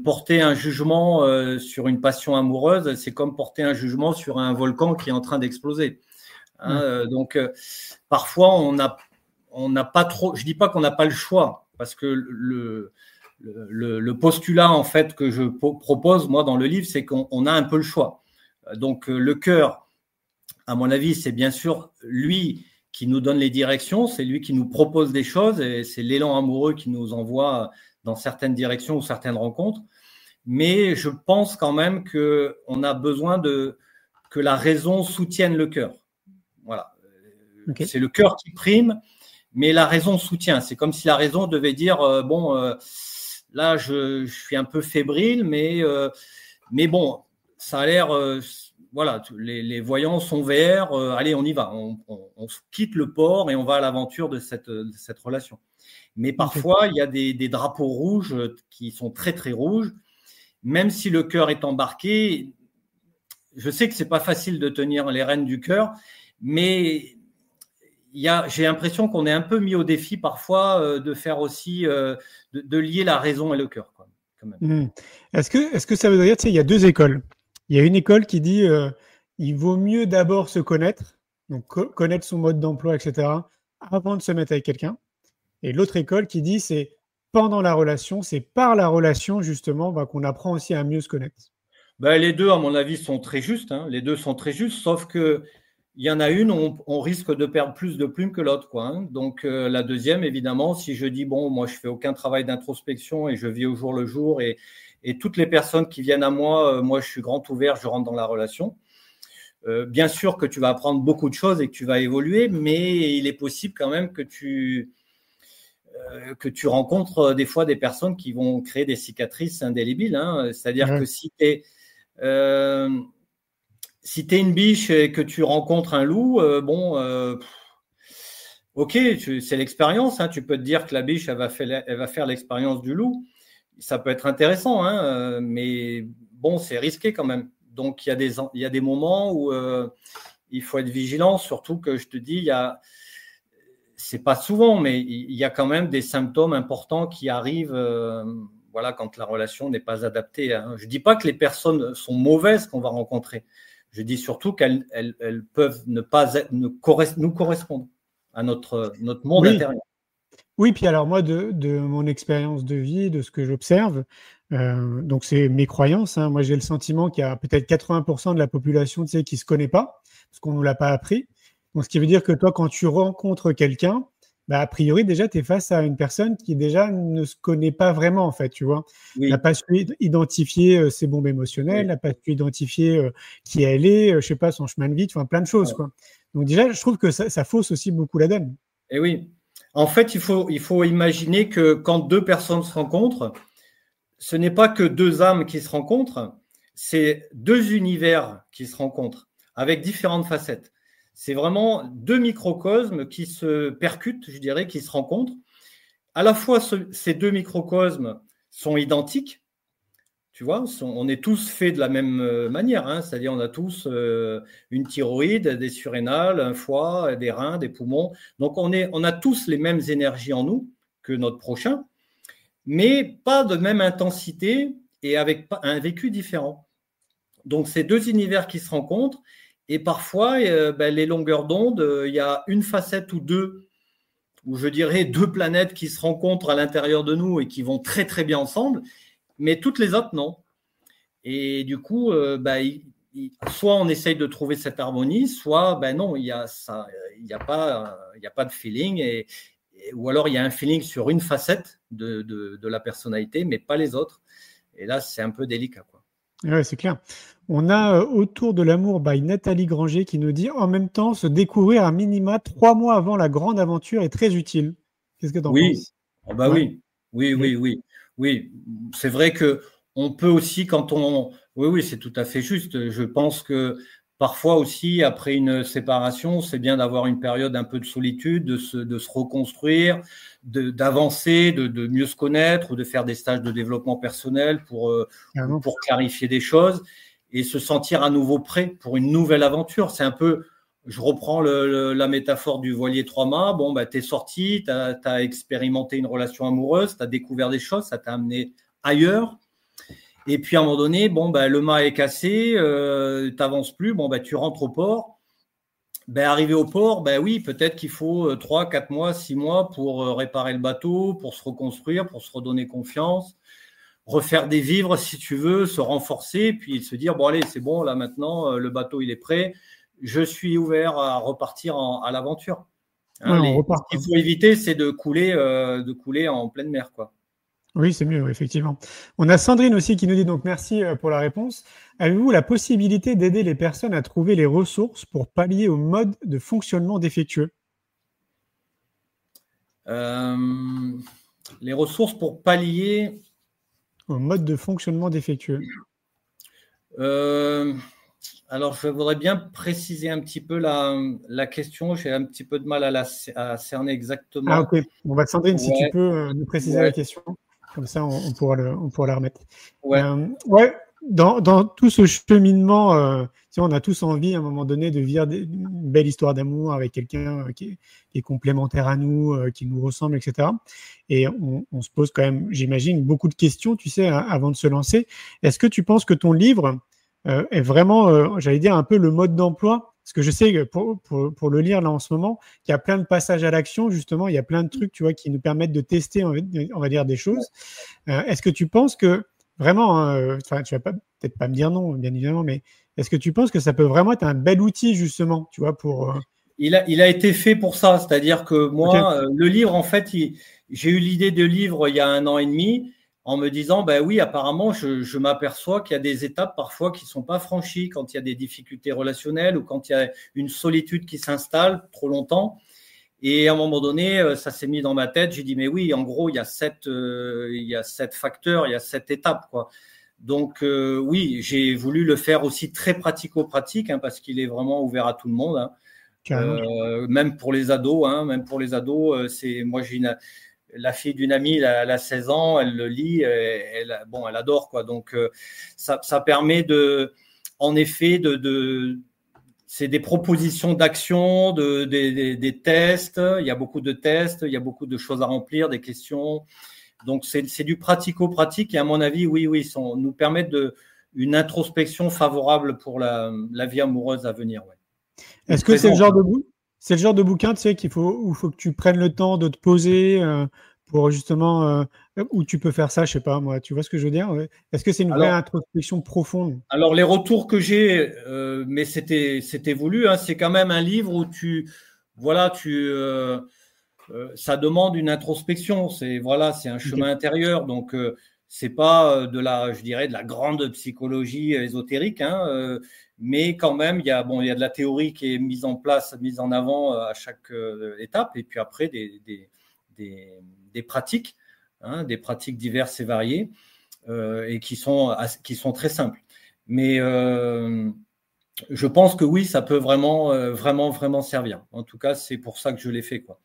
porter un jugement sur une passion amoureuse, c'est comme porter un jugement sur un volcan qui est en train d'exploser. Donc parfois on n'a pas trop. Je dis pas qu'on n'a pas le choix, parce que le postulat en fait que je propose moi dans le livre, c'est qu'on a un peu le choix. Donc le cœur, à mon avis, c'est bien sûr lui qui nous donne les directions, c'est lui qui nous propose des choses et c'est l'élan amoureux qui nous envoie dans certaines directions ou certaines rencontres. Mais je pense quand même qu'on a besoin que la raison soutienne le cœur. Voilà. Okay. C'est le cœur qui prime, mais la raison soutient. C'est comme si la raison devait dire là, je suis un peu fébrile, mais bon, ça a l'air. Voilà, les voyants sont verts. Allez, on y va. On quitte le port et on va à l'aventure de cette relation. Mais parfois, il y a des drapeaux rouges qui sont très, très rouges. Même si le cœur est embarqué, je sais que ce n'est pas facile de tenir les rênes du cœur, mais j'ai l'impression qu'on est un peu mis au défi parfois de faire aussi, de lier la raison et le cœur. Quoi, quand même. Est-ce que ça veut dire, il y a deux écoles. Il y a une école qui dit il vaut mieux d'abord se connaître, donc connaître son mode d'emploi, etc., avant de se mettre avec quelqu'un. Et l'autre école qui dit c'est pendant la relation, c'est par la relation justement qu'on apprend aussi à mieux se connaître. Les deux, à mon avis, sont très justes. Hein. Les deux sont très justes, sauf qu'il y en a une, on risque de perdre plus de plumes que l'autre. Quoi, hein. Donc la deuxième, évidemment, si je dis, bon, moi, je ne fais aucun travail d'introspection et je vis au jour le jour et toutes les personnes qui viennent à moi, moi, je suis grand ouvert, je rentre dans la relation. Bien sûr que tu vas apprendre beaucoup de choses et que tu vas évoluer, mais il est possible quand même que tu rencontres des fois des personnes qui vont créer des cicatrices indélébiles. Hein. C'est-à-dire que si tu es une biche et que tu rencontres un loup, ok, c'est l'expérience. Hein. Tu peux te dire que la biche, elle va faire l'expérience du loup. Ça peut être intéressant, hein, mais bon, c'est risqué quand même. Donc, il y a des moments où il faut être vigilant, surtout que je te dis, c'est pas souvent, mais il y a quand même des symptômes importants qui arrivent quand la relation n'est pas adaptée. Hein. Je ne dis pas que les personnes sont mauvaises qu'on va rencontrer. Je dis surtout qu'elles peuvent ne pas nous correspondre à notre monde intérieur. Oui, puis alors moi, de mon expérience de vie, de ce que j'observe, donc c'est mes croyances. Hein. Moi, j'ai le sentiment qu'il y a peut-être 80% de la population qui ne se connaît pas, parce qu'on ne nous l'a pas appris. Donc, ce qui veut dire que toi, quand tu rencontres quelqu'un, a priori, déjà, tu es face à une personne qui déjà ne se connaît pas vraiment, en fait, tu vois. Elle n'a pas su identifier ses bombes émotionnelles, elle n'a pas su identifier qui elle est, je sais pas, son chemin de vie, plein de choses, quoi. Donc déjà, je trouve que ça fausse aussi beaucoup la donne. Et oui. En fait, il faut imaginer que quand deux personnes se rencontrent, ce n'est pas que deux âmes qui se rencontrent, c'est deux univers qui se rencontrent avec différentes facettes. C'est vraiment deux microcosmes qui se percutent, je dirais, qui se rencontrent. À la fois, ces deux microcosmes sont identiques. Tu vois, on est tous faits de la même manière. Hein, c'est-à-dire, on a tous une thyroïde, des surrénales, un foie, des reins, des poumons. Donc, on a tous les mêmes énergies en nous que notre prochain, mais pas de même intensité et avec un vécu différent. Donc, c'est deux univers qui se rencontrent. Et parfois, les longueurs d'onde, il y a une facette ou deux, ou je dirais deux planètes qui se rencontrent à l'intérieur de nous et qui vont très, très bien ensemble, mais toutes les autres, non. Et du coup, soit on essaye de trouver cette harmonie, soit non, il n'y a pas de feeling, ou alors il y a un feeling sur une facette de la personnalité, mais pas les autres. Et là, c'est un peu délicat, quoi. Ouais, c'est clair. On a Autour de l'amour by Nathalie Granger qui nous dit en même temps, se découvrir à minima 3 mois avant la grande aventure est très utile. Qu'est-ce que tu en penses? Oui. C'est vrai qu'on peut aussi, oui, c'est tout à fait juste. Je pense que parfois aussi, après une séparation, c'est bien d'avoir une période un peu de solitude, de se reconstruire, d'avancer, de mieux se connaître, ou de faire des stages de développement personnel pour clarifier des choses et se sentir à nouveau prêt pour une nouvelle aventure. C'est un peu, je reprends la métaphore du voilier 3 mâts. Tu es sorti, tu as expérimenté une relation amoureuse, tu as découvert des choses, ça t'a amené ailleurs. Et puis à un moment donné, le mât est cassé, tu n'avances plus, tu rentres au port. Arrivé au port, oui, peut-être qu'il faut 3, 4 mois, 6 mois pour réparer le bateau, pour se reconstruire, pour se redonner confiance, refaire des vivres si tu veux, se renforcer, puis se dire, allez, c'est bon, là maintenant, le bateau il est prêt, je suis ouvert à repartir à l'aventure. Hein, ce qu'il faut éviter, c'est de couler en pleine mer, quoi. Oui, c'est mieux, effectivement. On a Sandrine aussi qui nous dit donc merci pour la réponse. Avez-vous la possibilité d'aider les personnes à trouver les ressources pour pallier au mode de fonctionnement défectueux? Les ressources pour pallier au mode de fonctionnement défectueux. Alors, je voudrais bien préciser un petit peu la question. J'ai un petit peu de mal à cerner exactement. Ah, ok. On va Sandrine, si tu peux nous préciser la question. Comme ça, on pourra la remettre. Dans tout ce cheminement, on a tous envie à un moment donné de vivre une belle histoire d'amour avec quelqu'un qui est complémentaire à nous, qui nous ressemble, etc. Et on se pose quand même, j'imagine, beaucoup de questions, tu sais, avant de se lancer. Est-ce que tu penses que ton livre est vraiment, j'allais dire, un peu le mode d'emploi? Parce que je sais que pour le lire là en ce moment, il y a plein de passages à l'action, justement, il y a plein de trucs, tu vois, qui nous permettent de tester, on va dire, des choses. Est-ce que tu penses que vraiment, tu vas peut-être pas me dire non, bien évidemment, mais est-ce que tu penses que ça peut vraiment être un bel outil, justement, tu vois, pour… Il a été fait pour ça, c'est-à-dire que moi, le livre, en fait, j'ai eu l'idée de livre il y a 1 an et demi, en me disant, ben oui, apparemment, je m'aperçois qu'il y a des étapes parfois qui ne sont pas franchies quand il y a des difficultés relationnelles ou quand il y a une solitude qui s'installe trop longtemps. Et à un moment donné, ça s'est mis dans ma tête. J'ai dit, mais oui, en gros, il y a 7 facteurs, il y a 7 étapes, quoi. Donc, oui, j'ai voulu le faire aussi très pratico-pratique, parce qu'il est vraiment ouvert à tout le monde. Même pour les ados, moi, j'ai la fille d'une amie, elle a 16 ans, elle le lit, elle adore, quoi. Donc, ça permet en effet, c'est des propositions d'action, des tests. Il y a beaucoup de tests, il y a beaucoup de choses à remplir, des questions. Donc, c'est du pratico-pratique et à mon avis, oui, nous permettent une introspection favorable pour la vie amoureuse à venir. Ouais. Est-ce que c'est le genre de bouquin, tu sais, où il faut que tu prennes le temps de te poser pour justement, où tu peux faire ça, je sais pas moi, tu vois ce que je veux dire? Est-ce que c'est une vraie introspection profonde? Alors, les retours que j'ai, mais c'était voulu, c'est quand même un livre où ça demande une introspection, c'est un chemin intérieur, donc c'est pas de la grande psychologie ésotérique, mais quand même il y a de la théorie qui est mise en avant à chaque étape, et puis après des pratiques, des pratiques diverses et variées, et qui sont très simples. Mais je pense que oui, ça peut vraiment servir. En tout cas, c'est pour ça que je l'ai fait, quoi.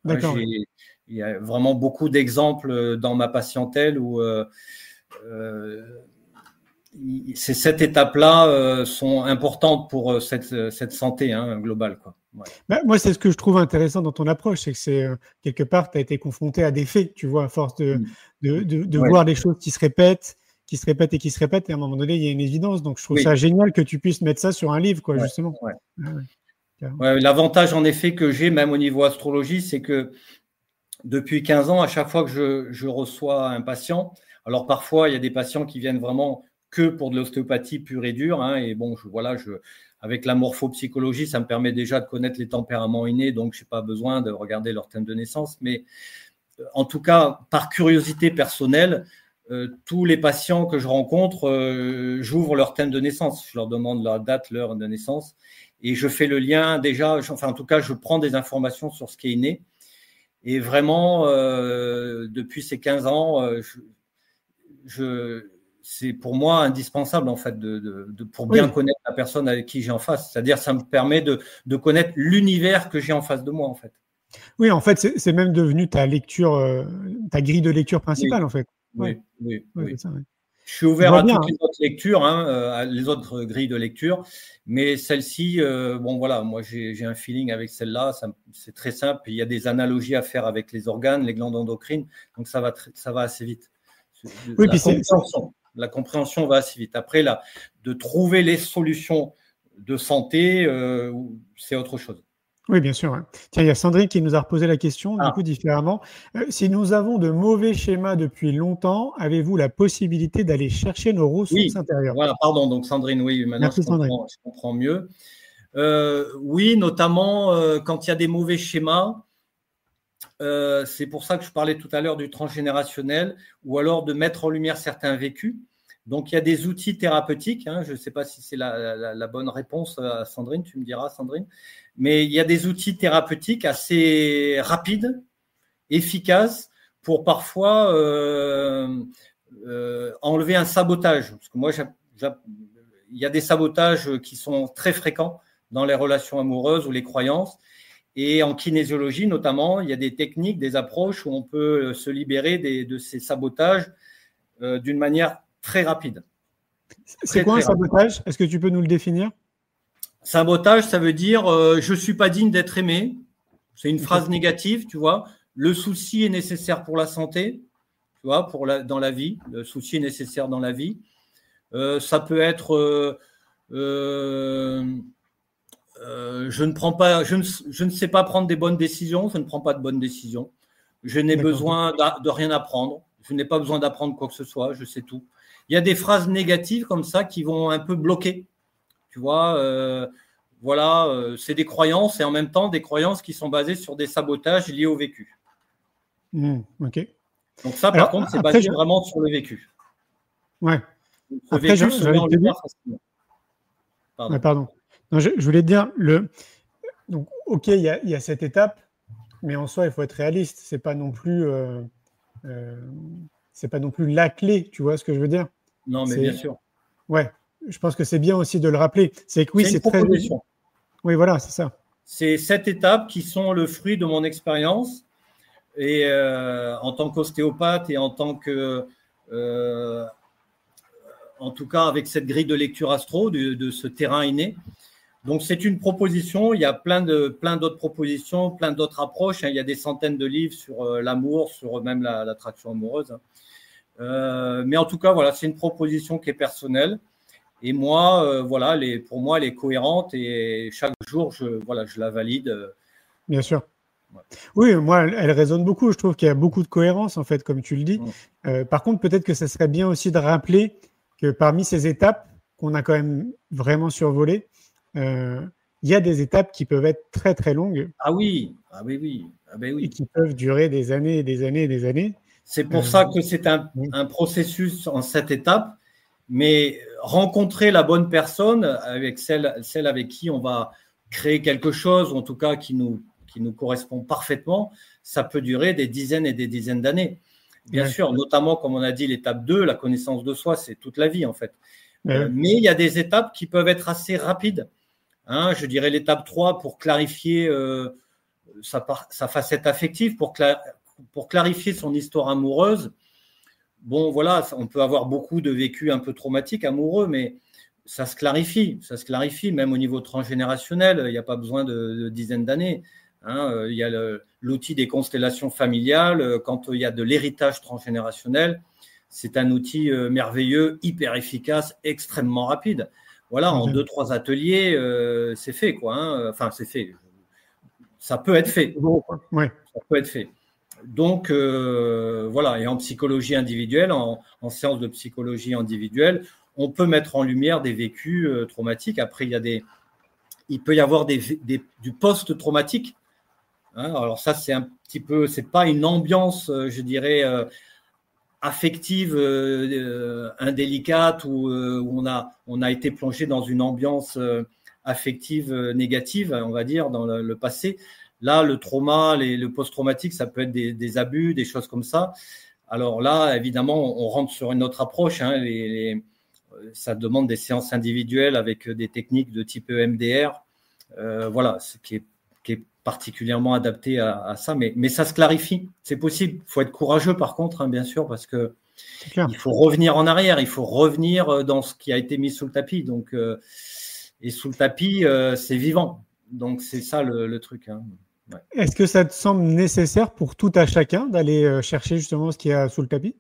D'accord. Il y a vraiment beaucoup d'exemples dans ma patientèle où ces 7 étapes-là sont importantes pour cette santé globale, quoi. Ouais. Moi, c'est ce que je trouve intéressant dans ton approche, c'est que quelque part, tu as été confronté à des faits, tu vois, à force de voir les choses qui se répètent, et à un moment donné, il y a une évidence. Donc, je trouve ça génial que tu puisses mettre ça sur un livre, quoi, justement. Ouais, l'avantage, en effet, que j'ai, même au niveau astrologie, c'est que depuis 15 ans, à chaque fois que je reçois un patient, alors parfois, il y a des patients qui viennent vraiment que pour de l'ostéopathie pure et dure, et bon, avec la morphopsychologie, ça me permet déjà de connaître les tempéraments innés, donc je n'ai pas besoin de regarder leur thème de naissance. Mais en tout cas, par curiosité personnelle, tous les patients que je rencontre, j'ouvre leur thème de naissance. Je leur demande leur date, l'heure de naissance. Et je fais le lien déjà, en tout cas, je prends des informations sur ce qui est inné. Et vraiment, depuis ces 15 ans, c'est pour moi indispensable, en fait, pour bien connaître la personne avec qui j'ai en face. C'est-à-dire, ça me permet de connaître l'univers que j'ai en face de moi, en fait. Oui, en fait, c'est même devenu ta grille de lecture principale, en fait. Oui. Ça, ouais. Je suis ouvert à toutes les autres lectures, les autres grilles de lecture, mais celle-ci, moi j'ai un feeling avec celle-là, c'est très simple. Il y a des analogies à faire avec les organes, les glandes endocrines, donc ça va assez vite. La compréhension va assez vite. Après, de trouver les solutions de santé, c'est autre chose. Oui, bien sûr. Ouais. Tiens, il y a Sandrine qui nous a reposé la question, du coup, différemment. Si nous avons de mauvais schémas depuis longtemps, avez-vous la possibilité d'aller chercher nos ressources intérieures? Voilà, pardon. Donc, Sandrine, oui, maintenant je comprends mieux. Oui, notamment quand il y a des mauvais schémas, c'est pour ça que je parlais tout à l'heure du transgénérationnel, ou alors de mettre en lumière certains vécus. Donc, il y a des outils thérapeutiques. Je ne sais pas si c'est la bonne réponse à Sandrine, tu me diras, Sandrine. Mais il y a des outils thérapeutiques assez rapides, efficaces, pour parfois enlever un sabotage. Parce que moi, il y a des sabotages qui sont très fréquents dans les relations amoureuses ou les croyances. Et en kinésiologie, notamment, il y a des techniques, des approches où on peut se libérer de ces sabotages d'une manière très rapide. C'est quoi un sabotage? Est-ce que tu peux nous le définir? Sabotage, ça veut dire je ne suis pas digne d'être aimé. C'est une phrase négative, tu vois. Le souci est nécessaire pour la santé, tu vois, dans la vie. Le souci est nécessaire dans la vie. Ça peut être je ne sais pas prendre des bonnes décisions, je ne prends pas de bonnes décisions. Je n'ai besoin de rien apprendre. Je n'ai pas besoin d'apprendre quoi que ce soit, je sais tout. Il y a des phrases négatives comme ça qui vont un peu bloquer. Tu vois, c'est des croyances et en même temps des croyances qui sont basées sur des sabotages liés au vécu. Ok. Donc ça, par contre, c'est basé vraiment sur le vécu. Ouais. Ce vécu se met en lumière facilement. Pardon. Non, je voulais te dire, donc, ok, il y a cette étape, mais en soi, il faut être réaliste. C'est pas non plus la clé, tu vois ce que je veux dire? Non, mais bien sûr. Ouais, je pense que c'est bien aussi de le rappeler. C'est que oui, c'est très. Oui, voilà, c'est ça. C'est 7 étapes qui sont le fruit de mon expérience et en tant qu'ostéopathe et en tout cas avec cette grille de lecture astro de ce terrain inné. Donc, c'est une proposition. Il y a plein d'autres propositions, plein d'autres approches. Il y a des centaines de livres sur l'amour, sur même l'attraction amoureuse. Mais en tout cas, voilà, c'est une proposition qui est personnelle. Et moi, pour moi, elle est cohérente et chaque jour, je la valide. Bien sûr. Ouais. Oui, moi, elle résonne beaucoup. Je trouve qu'il y a beaucoup de cohérence, en fait, comme tu le dis. Par contre, peut-être que ça serait bien aussi de rappeler que parmi ces étapes qu'on a quand même vraiment survolées, il y a des étapes qui peuvent être très très longues. Ah oui. Et qui peuvent durer des années et des années et des années. C'est pour ça que c'est un processus en 7 étapes, mais rencontrer la bonne personne avec celle avec qui on va créer quelque chose, en tout cas qui nous correspond parfaitement, ça peut durer des dizaines et des dizaines d'années. Bien sûr, notamment comme on a dit l'étape 2, la connaissance de soi, c'est toute la vie en fait. Mais il y a des étapes qui peuvent être assez rapides. Je dirais l'étape 3 pour clarifier sa facette affective, pour clarifier son histoire amoureuse. Bon, voilà, on peut avoir beaucoup de vécus un peu traumatiques amoureux, mais ça se clarifie, même au niveau transgénérationnel. Il n'y a pas besoin de dizaines d'années. Il y a l'outil des constellations familiales. Quand il y a de l'héritage transgénérationnel, c'est un outil merveilleux, hyper efficace, extrêmement rapide. Voilà, en 2-3 ateliers, c'est fait, quoi. Enfin, c'est fait. Ça peut être fait. Ouais. Ça peut être fait. Donc, voilà. Et en psychologie individuelle, en séance de psychologie individuelle, on peut mettre en lumière des vécus traumatiques. Après, il peut y avoir du post-traumatique. Alors ça, c'est un petit peu, c'est pas une ambiance, je dirais, affective indélicate où on a été plongé dans une ambiance affective négative, on va dire, dans le passé. Là, le trauma, le post-traumatique, ça peut être des abus, des choses comme ça. Alors là, évidemment, on rentre sur une autre approche. Ça demande des séances individuelles avec des techniques de type EMDR. Voilà, ce qui est particulièrement adapté à ça, mais ça se clarifie, c'est possible. Il faut être courageux par contre, bien sûr, parce que il faut revenir en arrière, il faut revenir dans ce qui a été mis sous le tapis. Donc, et sous le tapis, c'est vivant. Donc, c'est ça le truc. Ouais. Est-ce que ça te semble nécessaire pour tout à chacun d'aller chercher justement ce qu'il y a sous le tapis?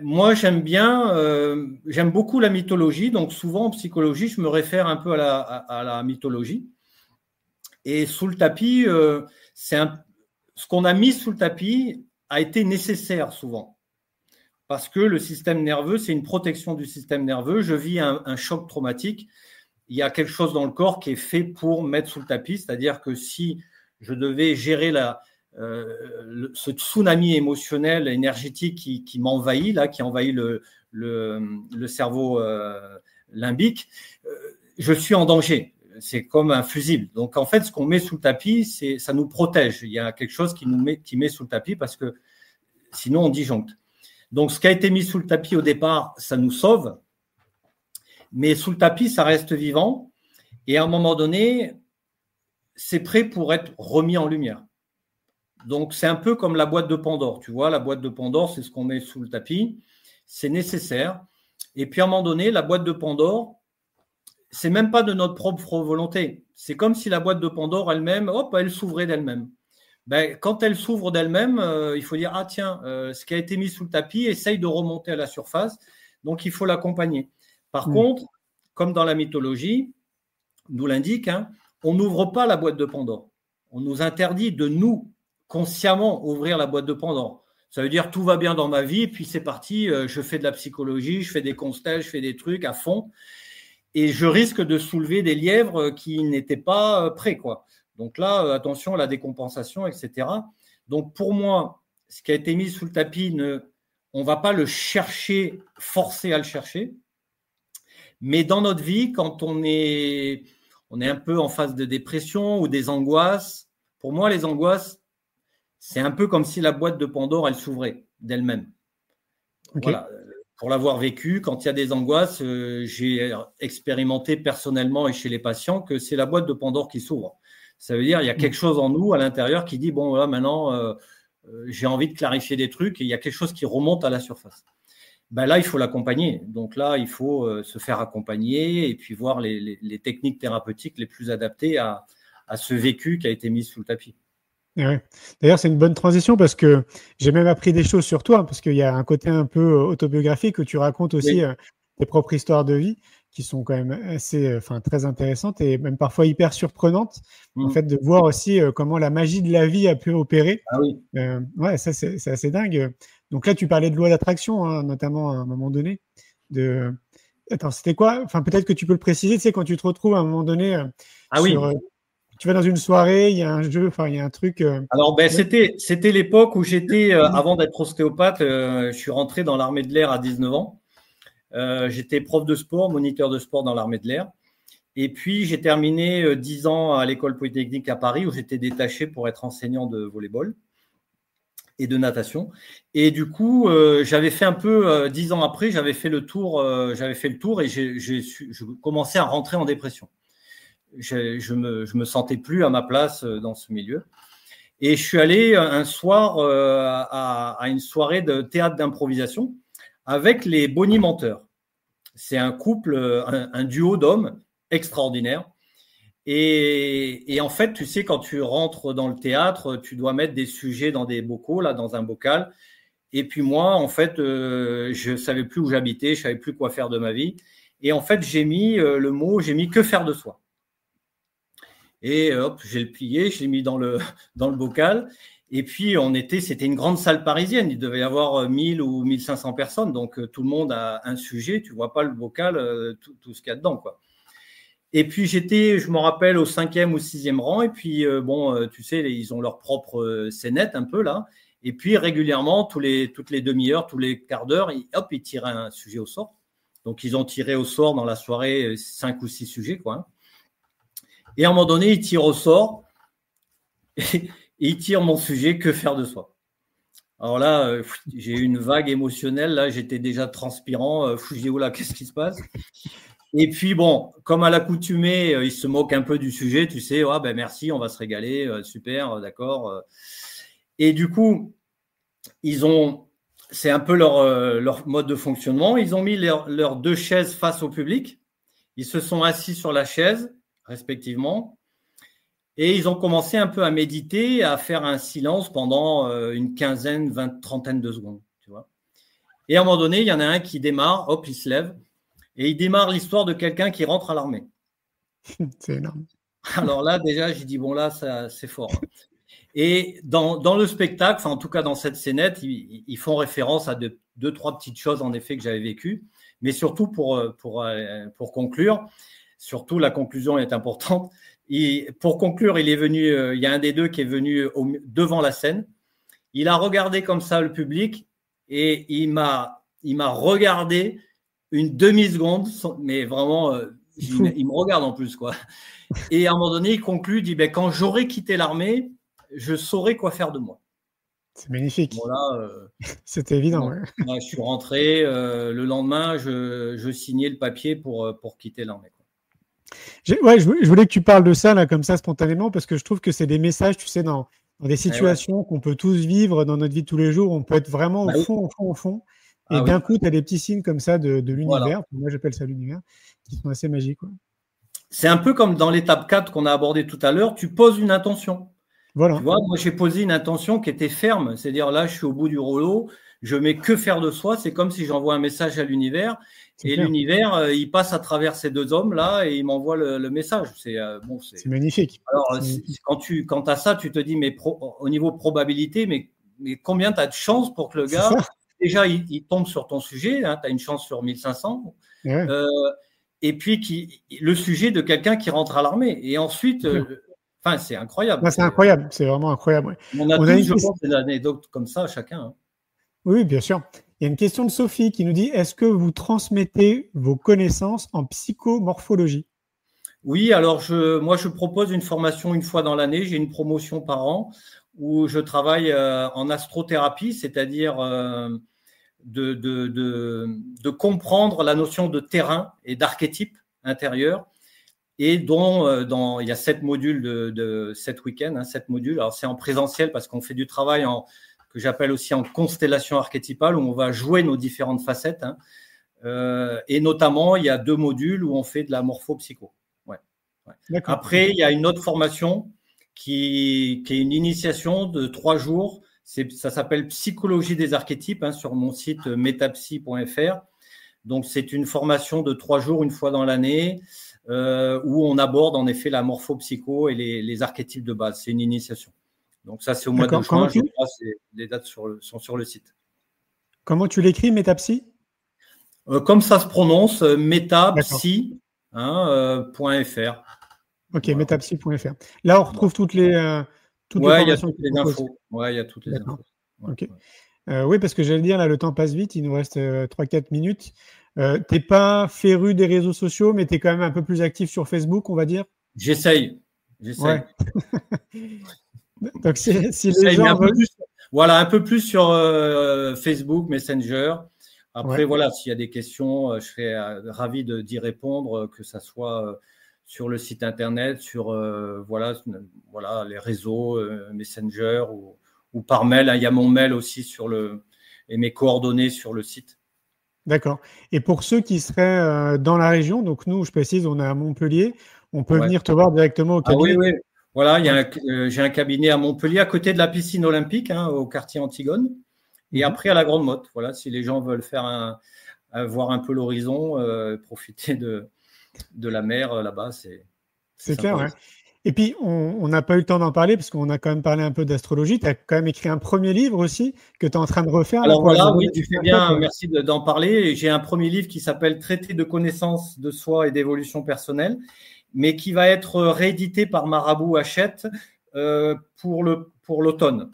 Moi, j'aime beaucoup la mythologie. Donc, souvent en psychologie, je me réfère un peu à la mythologie. Et sous le tapis, ce qu'on a mis sous le tapis a été nécessaire souvent. Parce que le système nerveux, c'est une protection du système nerveux. Je vis un choc traumatique. Il y a quelque chose dans le corps qui est fait pour mettre sous le tapis. C'est-à-dire que si je devais gérer ce tsunami émotionnel, énergétique qui m'envahit, là, qui envahit le cerveau limbique, je suis en danger. C'est comme un fusible. Donc, en fait, ce qu'on met sous le tapis, ça nous protège. Il y a quelque chose qui met sous le tapis parce que sinon, on disjoncte. Donc, ce qui a été mis sous le tapis au départ, ça nous sauve. Mais sous le tapis, ça reste vivant. Et à un moment donné, c'est prêt pour être remis en lumière. Donc, c'est un peu comme la boîte de Pandore. Tu vois, la boîte de Pandore, c'est ce qu'on met sous le tapis. C'est nécessaire. Et puis, à un moment donné, la boîte de Pandore, c'est même pas de notre propre volonté. C'est comme si la boîte de Pandore elle-même, hop, elle s'ouvrait d'elle-même. Ben, quand elle s'ouvre d'elle-même, il faut dire, ah tiens, ce qui a été mis sous le tapis, essaye de remonter à la surface. Donc, il faut l'accompagner. Par contre, comme dans la mythologie, nous l'indique, hein, on n'ouvre pas la boîte de Pandore. On nous interdit de nous, consciemment, ouvrir la boîte de Pandore. Ça veut dire tout va bien dans ma vie, puis c'est parti, je fais de la psychologie, je fais des constels, je fais des trucs à fond. Et je risque de soulever des lièvres qui n'étaient pas prêts, quoi. Donc là, attention à la décompensation, etc. Donc pour moi, ce qui a été mis sous le tapis, on ne va pas le chercher, forcer à le chercher. Mais dans notre vie, quand on est un peu en phase de dépression ou des angoisses, pour moi, les angoisses, c'est un peu comme si la boîte de Pandore, elle s'ouvrait d'elle-même. Okay. Voilà. Pour l'avoir vécu, quand il y a des angoisses, j'ai expérimenté personnellement et chez les patients que c'est la boîte de Pandore qui s'ouvre. Ça veut dire qu'il y a quelque chose en nous, à l'intérieur, qui dit, bon, voilà, maintenant, j'ai envie de clarifier des trucs et il y a quelque chose qui remonte à la surface. Ben là, il faut l'accompagner. Donc là, il faut se faire accompagner et puis voir les techniques thérapeutiques les plus adaptées à ce vécu qui a été mis sous le tapis. Ouais. D'ailleurs, c'est une bonne transition parce que j'ai même appris des choses sur toi, parce qu'il y a un côté un peu autobiographique où tu racontes aussi tes propres histoires de vie qui sont quand même assez, très intéressantes et même parfois hyper surprenantes. En fait, de voir aussi comment la magie de la vie a pu opérer. Ah oui. Ouais, ça, c'est assez dingue. Donc là, tu parlais de loi d'attraction, hein, notamment à un moment donné. Attends, c'était quoi? Enfin, peut-être que tu peux le préciser, tu sais, quand tu te retrouves à un moment donné tu vas dans une soirée, il y a un jeu, il y a un truc. Alors, c'était l'époque où j'étais, avant d'être ostéopathe, je suis rentré dans l'armée de l'air à 19 ans. J'étais prof de sport, moniteur de sport dans l'armée de l'air. Et puis, j'ai terminé 10 ans à l'école polytechnique à Paris où j'étais détaché pour être enseignant de volleyball et de natation. Et du coup, j'avais fait un peu, 10 ans après, j'avais fait le tour et je commençais à rentrer en dépression. Je me sentais plus à ma place dans ce milieu. Et je suis allé un soir à une soirée de théâtre d'improvisation avec les Bonimenteurs. C'est un couple, un duo d'hommes extraordinaire. Et en fait, tu sais, quand tu rentres dans le théâtre, tu dois mettre des sujets dans des bocaux, là, dans un bocal. Et puis moi, en fait, je savais plus où j'habitais, je savais plus quoi faire de ma vie. Et en fait, j'ai mis que faire de soi. Et hop, j'ai le plié, je l'ai mis dans le bocal. Et puis, c'était une grande salle parisienne. Il devait y avoir 1000 ou 1500 personnes. Donc, tout le monde a un sujet. Tu vois pas le bocal, tout ce qu'il y a dedans, quoi. Et puis, je me rappelle, au 5e ou 6e rang. Et puis, tu sais, ils ont leur propre scénette un peu là. Et puis, régulièrement, toutes les demi-heures, tous les quarts d'heure, ils tiraient un sujet au sort. Donc, ils ont tiré au sort dans la soirée 5 ou 6 sujets, quoi, hein. Et à un moment donné, il tire au sort et il tire mon sujet, que faire de soi. Alors là, j'ai eu une vague émotionnelle. Là, j'étais déjà transpirant. Je dis, oula, qu'est-ce qui se passe? Et puis, bon, comme à l'accoutumée, il se moque un peu du sujet. Tu sais, merci, on va se régaler. Super, d'accord. Et du coup, c'est un peu leur mode de fonctionnement. Ils ont mis leurs 2 chaises face au public. Ils se sont assis sur la chaise, respectivement, et ils ont commencé un peu à méditer, à faire un silence pendant une quinzaine, trentaine de secondes, tu vois. Et à un moment donné, il y en a un qui démarre, hop, il se lève, et il démarre l'histoire de quelqu'un qui rentre à l'armée. C'est énorme. Alors là, déjà, j'ai dit, bon, là, ça, c'est fort. Et dans le spectacle, en tout cas dans cette scénette, ils font référence à 2-3 petites choses, en effet, que j'avais vécues, mais surtout pour conclure, surtout, la conclusion est importante. Pour conclure, il est venu, il y a un des deux qui est venu devant la scène. Il a regardé comme ça le public et il m'a regardé une demi-seconde, mais vraiment, il me regarde en plus, quoi. Et à un moment donné, il conclut, il dit, ben, quand j'aurai quitté l'armée, je saurai quoi faire de moi. C'est magnifique. Voilà, c'était évident. Ouais. Ouais, je suis rentré, le lendemain, je signais le papier pour quitter l'armée. Ouais, je voulais que tu parles de ça, là, comme ça, spontanément, parce que je trouve que c'est des messages, tu sais, dans des situations qu'on peut tous vivre dans notre vie de tous les jours. On peut être vraiment au fond. Et d'un coup, tu as des petits signes comme ça de l'univers. Voilà. Moi, j'appelle ça l'univers, qui sont assez magiques. Ouais. C'est un peu comme dans l'étape 4 qu'on a abordé tout à l'heure. Tu poses une intention. Voilà. Tu vois, moi, j'ai posé une intention qui était ferme. C'est-à-dire, là, je suis au bout du rouleau. Je mets que faire de soi. C'est comme si j'envoie un message à l'univers. Et l'univers, il passe à travers ces deux hommes-là et il m'envoie le message. C'est magnifique. Alors, quand tu as ça, tu te dis, mais au niveau probabilité, mais combien tu as de chances pour que le gars, déjà, il tombe sur ton sujet, hein, tu as une chance sur 1500. Ouais. Et puis, le sujet de quelqu'un qui rentre à l'armée. Et ensuite, c'est incroyable. C'est incroyable, c'est vraiment incroyable. Ouais. On a tous, je pense, des anecdotes comme ça, chacun. Hein. Oui, bien sûr. Il y a une question de Sophie qui nous dit, est-ce que vous transmettez vos connaissances en psychomorphologie? Oui, alors moi je propose une formation une fois dans l'année, j'ai une promotion par an où je travaille en astrothérapie, c'est-à-dire de comprendre la notion de terrain et d'archétype intérieur, et dont il y a 7 modules de 7 week-ends, hein, 7 modules. Alors c'est en présentiel parce qu'on fait du travail que j'appelle aussi en constellation archétypale, où on va jouer nos différentes facettes. Hein. Et notamment, il y a 2 modules où on fait de la morpho-psycho. Ouais. Après, il y a une autre formation qui est une initiation de 3 jours. Ça s'appelle Psychologie des archétypes, hein, sur mon site metapsy.fr. Donc, c'est une formation de 3 jours, une fois dans l'année, où on aborde en effet la morpho-psycho et les archétypes de base. C'est une initiation. Donc ça, c'est au mois de juin. Les dates sont sur le site. Comment tu l'écris, Metapsy? Comme ça se prononce, metapsy.fr. Ok, voilà. Metapsy.fr. Là, on retrouve toutes les informations. Il y a toutes les infos. Ouais, il y a toutes les infos. Ouais, ok. Ouais. Oui, parce que j'allais dire, là, le temps passe vite. Il nous reste 3-4 minutes. Tu n'es pas féru des réseaux sociaux, mais tu es quand même un peu plus actif sur Facebook, on va dire? J'essaye. Ouais. Donc, si les gens veulent... un peu plus sur Facebook, Messenger. Après, voilà, s'il y a des questions, je serais ravi d'y répondre, que ça soit sur le site internet, sur les réseaux, Messenger ou par mail. Hein. Il y a mon mail aussi et mes coordonnées sur le site. D'accord. Et pour ceux qui seraient dans la région, donc nous, je précise, on est à Montpellier, on peut venir te voir directement au cabinet. Oui. Voilà, j'ai un cabinet à Montpellier, à côté de la piscine olympique, hein, au quartier Antigone, et après à la Grande Motte. Voilà, si les gens veulent voir un peu l'horizon, profiter de la mer là-bas, c'est clair. Ouais. Et puis, on n'a pas eu le temps d'en parler parce qu'on a quand même parlé un peu d'astrologie. Tu as quand même écrit un premier livre aussi que tu es en train de refaire. Alors voilà, oui, tu fais bien, merci d'en parler. J'ai un premier livre qui s'appelle Traité de connaissance de soi et d'évolution personnelle, mais qui va être réédité par Marabout Hachette pour l'automne.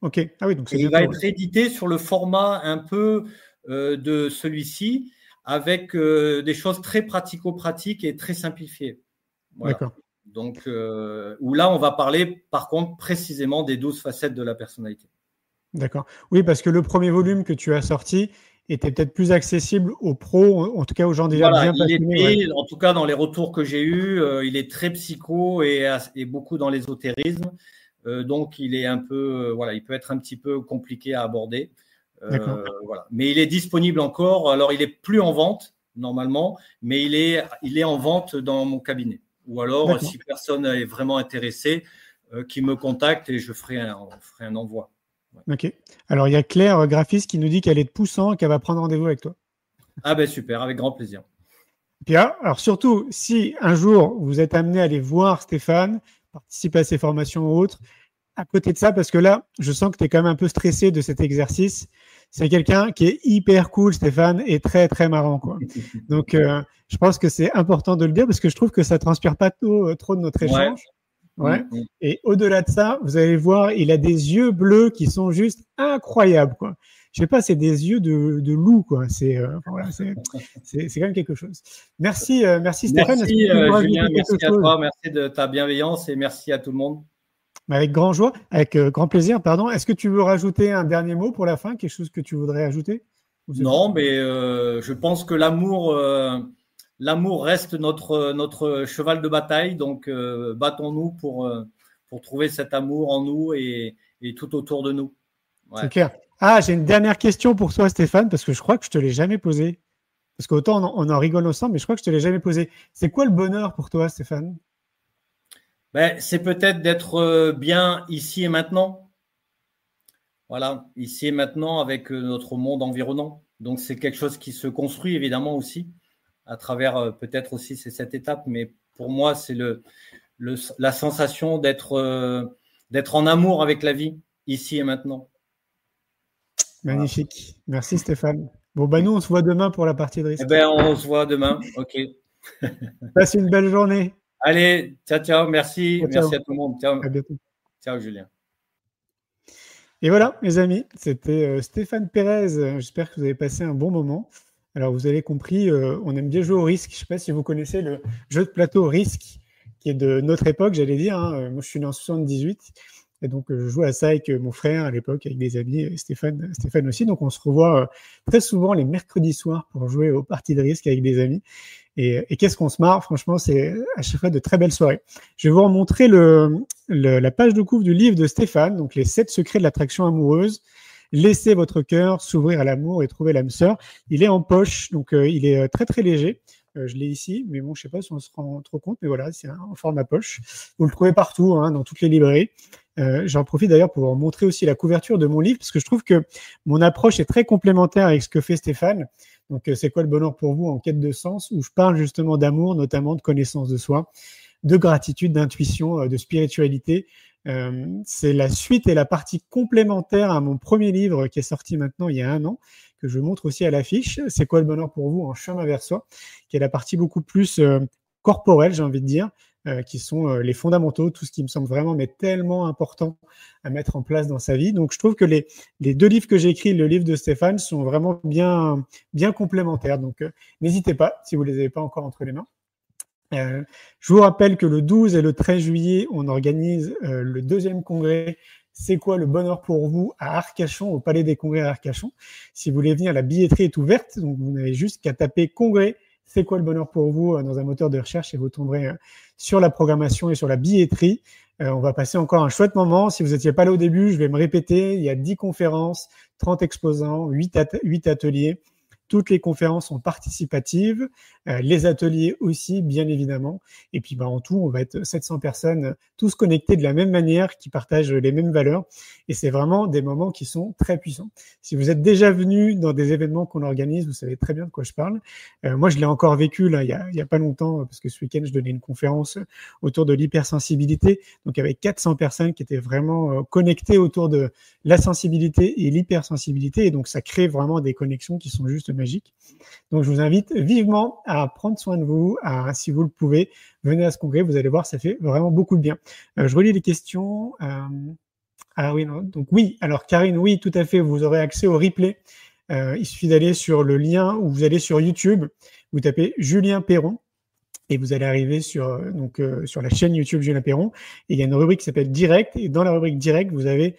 Ok. Ah oui, donc il va être réédité sur le format un peu de celui-ci, avec des choses très pratico-pratiques et très simplifiées. Voilà. D'accord. Donc, où là, on va parler, par contre, précisément des 12 facettes de la personnalité. D'accord. Oui, parce que le premier volume que tu as sorti était peut-être plus accessible aux pros, en tout cas aux gens déjà bien passionnés. En tout cas, dans les retours que j'ai eus, il est très psycho et beaucoup dans l'ésotérisme. Donc, il est un peu, il peut être un petit peu compliqué à aborder. Voilà. Mais il est disponible encore. Alors, il n'est plus en vente, normalement, mais il est en vente dans mon cabinet. Ou alors, si personne est vraiment intéressé, qui me contacte et je ferai un envoi. Ouais. Ok. Alors, il y a Claire, graphiste, qui nous dit qu'elle est de Poussan et qu'elle va prendre rendez-vous avec toi. Ah ben super, avec grand plaisir. Puis alors surtout, si un jour vous êtes amené à aller voir Stéphane, participer à ses formations ou autres, à côté de ça, parce que là, je sens que tu es quand même un peu stressé de cet exercice. C'est quelqu'un qui est hyper cool, Stéphane, et très, très marrant, quoi. Donc, je pense que c'est important de le dire parce que je trouve que ça transpire pas trop de notre échange. Ouais. Et au-delà de ça, vous allez voir, il a des yeux bleus qui sont juste incroyables, quoi. Je sais pas, c'est des yeux de loup, quoi. C'est quand même quelque chose. Merci Stéphane. Merci Julien, merci à toi, merci de ta bienveillance et merci à tout le monde. Avec grand plaisir, pardon. Est-ce que tu veux rajouter un dernier mot pour la fin, quelque chose que tu voudrais ajouter? Non, mais je pense que l'amour reste notre cheval de bataille, donc battons-nous pour trouver cet amour en nous et tout autour de nous. Ouais. C'est clair. Ah, j'ai une dernière question pour toi, Stéphane, parce que je crois que je te l'ai jamais posée. Parce qu'autant on en rigole ensemble, mais je crois que je te l'ai jamais posée. C'est quoi le bonheur pour toi, Stéphane? C'est peut-être d'être bien ici et maintenant. Voilà, ici et maintenant avec notre monde environnant. Donc, c'est quelque chose qui se construit évidemment aussi à travers peut-être aussi cette étape. Mais pour moi, c'est la sensation d'être en amour avec la vie ici et maintenant. Magnifique. Voilà. Merci Stéphane. Bon, nous, on se voit demain pour la partie de risque. On se voit demain. OK. Passe une belle journée. Allez, ciao. Merci. Ciao. Merci à tout le monde. Ciao. À bientôt. Ciao, Julien. Et voilà, mes amis, c'était Stéphane Pérez. J'espère que vous avez passé un bon moment. Alors, vous avez compris, on aime bien jouer au risque. Je ne sais pas si vous connaissez le jeu de plateau Risque, qui est de notre époque, j'allais dire. Moi, je suis né en 78. Et donc, je jouais à ça avec mon frère à l'époque, avec des amis, Stéphane aussi. Donc, on se revoit très souvent les mercredis soirs pour jouer aux parties de risque avec des amis. Et qu'est-ce qu'on se marre, franchement, c'est à chaque fois de très belles soirées. Je vais vous remontrer la page de couve du livre de Stéphane, donc les 7 secrets de l'attraction amoureuse. Laissez votre cœur s'ouvrir à l'amour et trouver l'âme sœur. Il est en poche, donc il est très très léger. Je l'ai ici, mais bon, je sais pas si on se rend trop compte, mais voilà, c'est en format poche. Vous le trouvez partout, dans toutes les librairies. J'en profite d'ailleurs pour vous montrer aussi la couverture de mon livre, parce que je trouve que mon approche est très complémentaire avec ce que fait Stéphane. Donc, c'est quoi le bonheur pour vous en quête de sens, où je parle justement d'amour, notamment de connaissance de soi, de gratitude, d'intuition, de spiritualité. C'est la suite et la partie complémentaire à mon premier livre qui est sorti maintenant il y a 1 an, que je montre aussi à l'affiche. C'est quoi le bonheur pour vous en chemin vers soi, qui est la partie beaucoup plus corporelle, j'ai envie de dire, qui sont les fondamentaux, tout ce qui me semble vraiment mais tellement important à mettre en place dans sa vie. Donc, je trouve que les 2 livres que j'ai écrits, le livre de Stéphane, sont vraiment bien complémentaires. Donc, n'hésitez pas, si vous ne les avez pas encore entre les mains. Je vous rappelle que le 12 et le 13 juillet, on organise le 2e congrès « C'est quoi le bonheur pour vous ?» à Arcachon, au Palais des Congrès à Arcachon. Si vous voulez venir, la billetterie est ouverte, donc vous n'avez juste qu'à taper « Congrès, c'est quoi le bonheur pour vous ?» dans un moteur de recherche et vous tomberez sur la programmation et sur la billetterie. On va passer encore un chouette moment. Si vous n'étiez pas là au début, je vais me répéter, il y a 10 conférences, 30 exposants, 8 ateliers. Toutes les conférences sont participatives, les ateliers aussi, bien évidemment. Et puis, en tout, on va être 700 personnes, tous connectés de la même manière, qui partagent les mêmes valeurs. Et c'est vraiment des moments qui sont très puissants. Si vous êtes déjà venu dans des événements qu'on organise, vous savez très bien de quoi je parle. Moi, je l'ai encore vécu là, il y a pas longtemps, parce que ce week-end, je donnais une conférence autour de l'hypersensibilité. Donc, avec 400 personnes qui étaient vraiment connectées autour de la sensibilité et l'hypersensibilité. Et donc, ça crée vraiment des connexions qui sont juste magique. Donc, je vous invite vivement à prendre soin de vous, si vous le pouvez, venez à ce congrès, vous allez voir, ça fait vraiment beaucoup de bien. Je relis les questions. Alors Karine, oui, tout à fait, vous aurez accès au replay. Il suffit d'aller sur le lien où vous allez sur YouTube, vous tapez Julien Perron et vous allez arriver sur la chaîne YouTube Julien Perron. Et il y a une rubrique qui s'appelle Direct, et dans la rubrique Direct, vous avez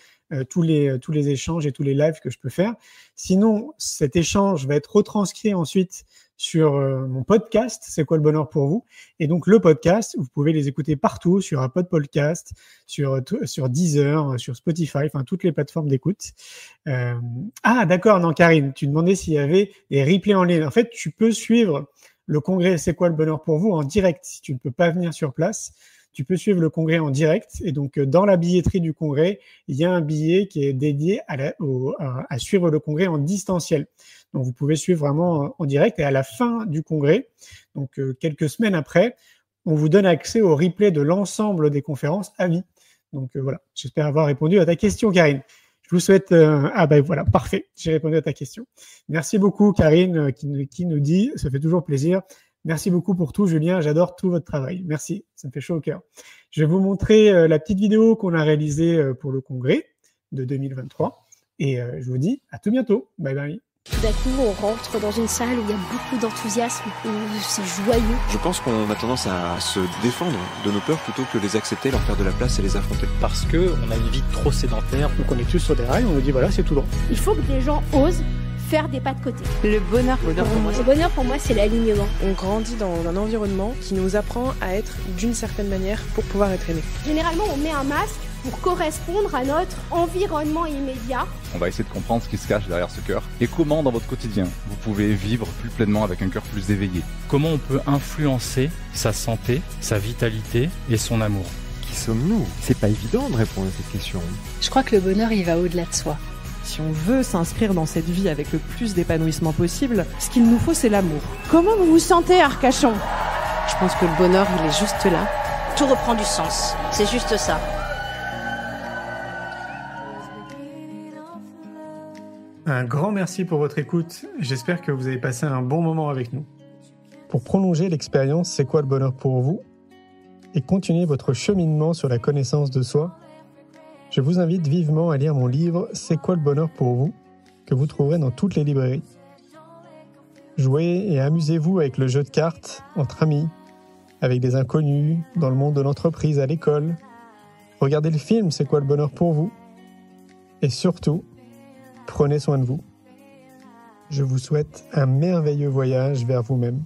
tous les échanges et tous les lives que je peux faire. Sinon, cet échange va être retranscrit ensuite sur mon podcast, C'est quoi le bonheur pour vous? Et donc, le podcast, vous pouvez les écouter partout, sur Apple Podcast, sur Deezer, sur Spotify, enfin, toutes les plateformes d'écoute. D'accord, non, Karine, tu demandais s'il y avait des replays en ligne. En fait, tu peux suivre le congrès C'est quoi le bonheur pour vous en direct si tu ne peux pas venir sur place. Tu peux suivre le congrès en direct. Et donc, dans la billetterie du congrès, il y a un billet qui est dédié à suivre le congrès en distanciel. Donc, vous pouvez suivre vraiment en direct. Et à la fin du congrès, donc quelques semaines après, on vous donne accès au replay de l'ensemble des conférences à vie. Donc voilà, j'espère avoir répondu à ta question, Karine. Je vous souhaite... Ah ben voilà, parfait, j'ai répondu à ta question. Merci beaucoup, Karine, qui nous dit, ça fait toujours plaisir. Merci beaucoup pour tout, Julien, j'adore tout votre travail. Merci, ça me fait chaud au cœur. Je vais vous montrer la petite vidéo qu'on a réalisée pour le congrès de 2023. Et je vous dis à tout bientôt. Bye bye. Tout d'un coup, on rentre dans une salle où il y a beaucoup d'enthousiasme, où c'est joyeux. Je pense qu'on a tendance à se défendre de nos peurs plutôt que les accepter, leur faire de la place et les affronter. Parce qu'on a une vie trop sédentaire. Donc on est tous sur des rails, on nous dit voilà, c'est tout droit. Il faut que des gens osent faire des pas de côté. Le bonheur pour moi, c'est l'alignement. On grandit dans un environnement qui nous apprend à être d'une certaine manière pour pouvoir être aimé. Généralement, on met un masque pour correspondre à notre environnement immédiat. On va essayer de comprendre ce qui se cache derrière ce cœur et comment dans votre quotidien vous pouvez vivre plus pleinement avec un cœur plus éveillé. Comment on peut influencer sa santé, sa vitalité et son amour. Qui sommes-nous? C'est pas évident de répondre à cette question. Je crois que le bonheur, il va au-delà de soi. Si on veut s'inscrire dans cette vie avec le plus d'épanouissement possible, ce qu'il nous faut, c'est l'amour. Comment vous vous sentez, Arcachon? Je pense que le bonheur, il est juste là. Tout reprend du sens. C'est juste ça. Un grand merci pour votre écoute. J'espère que vous avez passé un bon moment avec nous. Pour prolonger l'expérience C'est quoi le bonheur pour vous et continuer votre cheminement sur la connaissance de soi, je vous invite vivement à lire mon livre C'est quoi le bonheur pour vous que vous trouverez dans toutes les librairies. Jouez et amusez-vous avec le jeu de cartes entre amis, avec des inconnus, dans le monde de l'entreprise, à l'école. Regardez le film C'est quoi le bonheur pour vous et surtout, prenez soin de vous. Je vous souhaite un merveilleux voyage vers vous-même.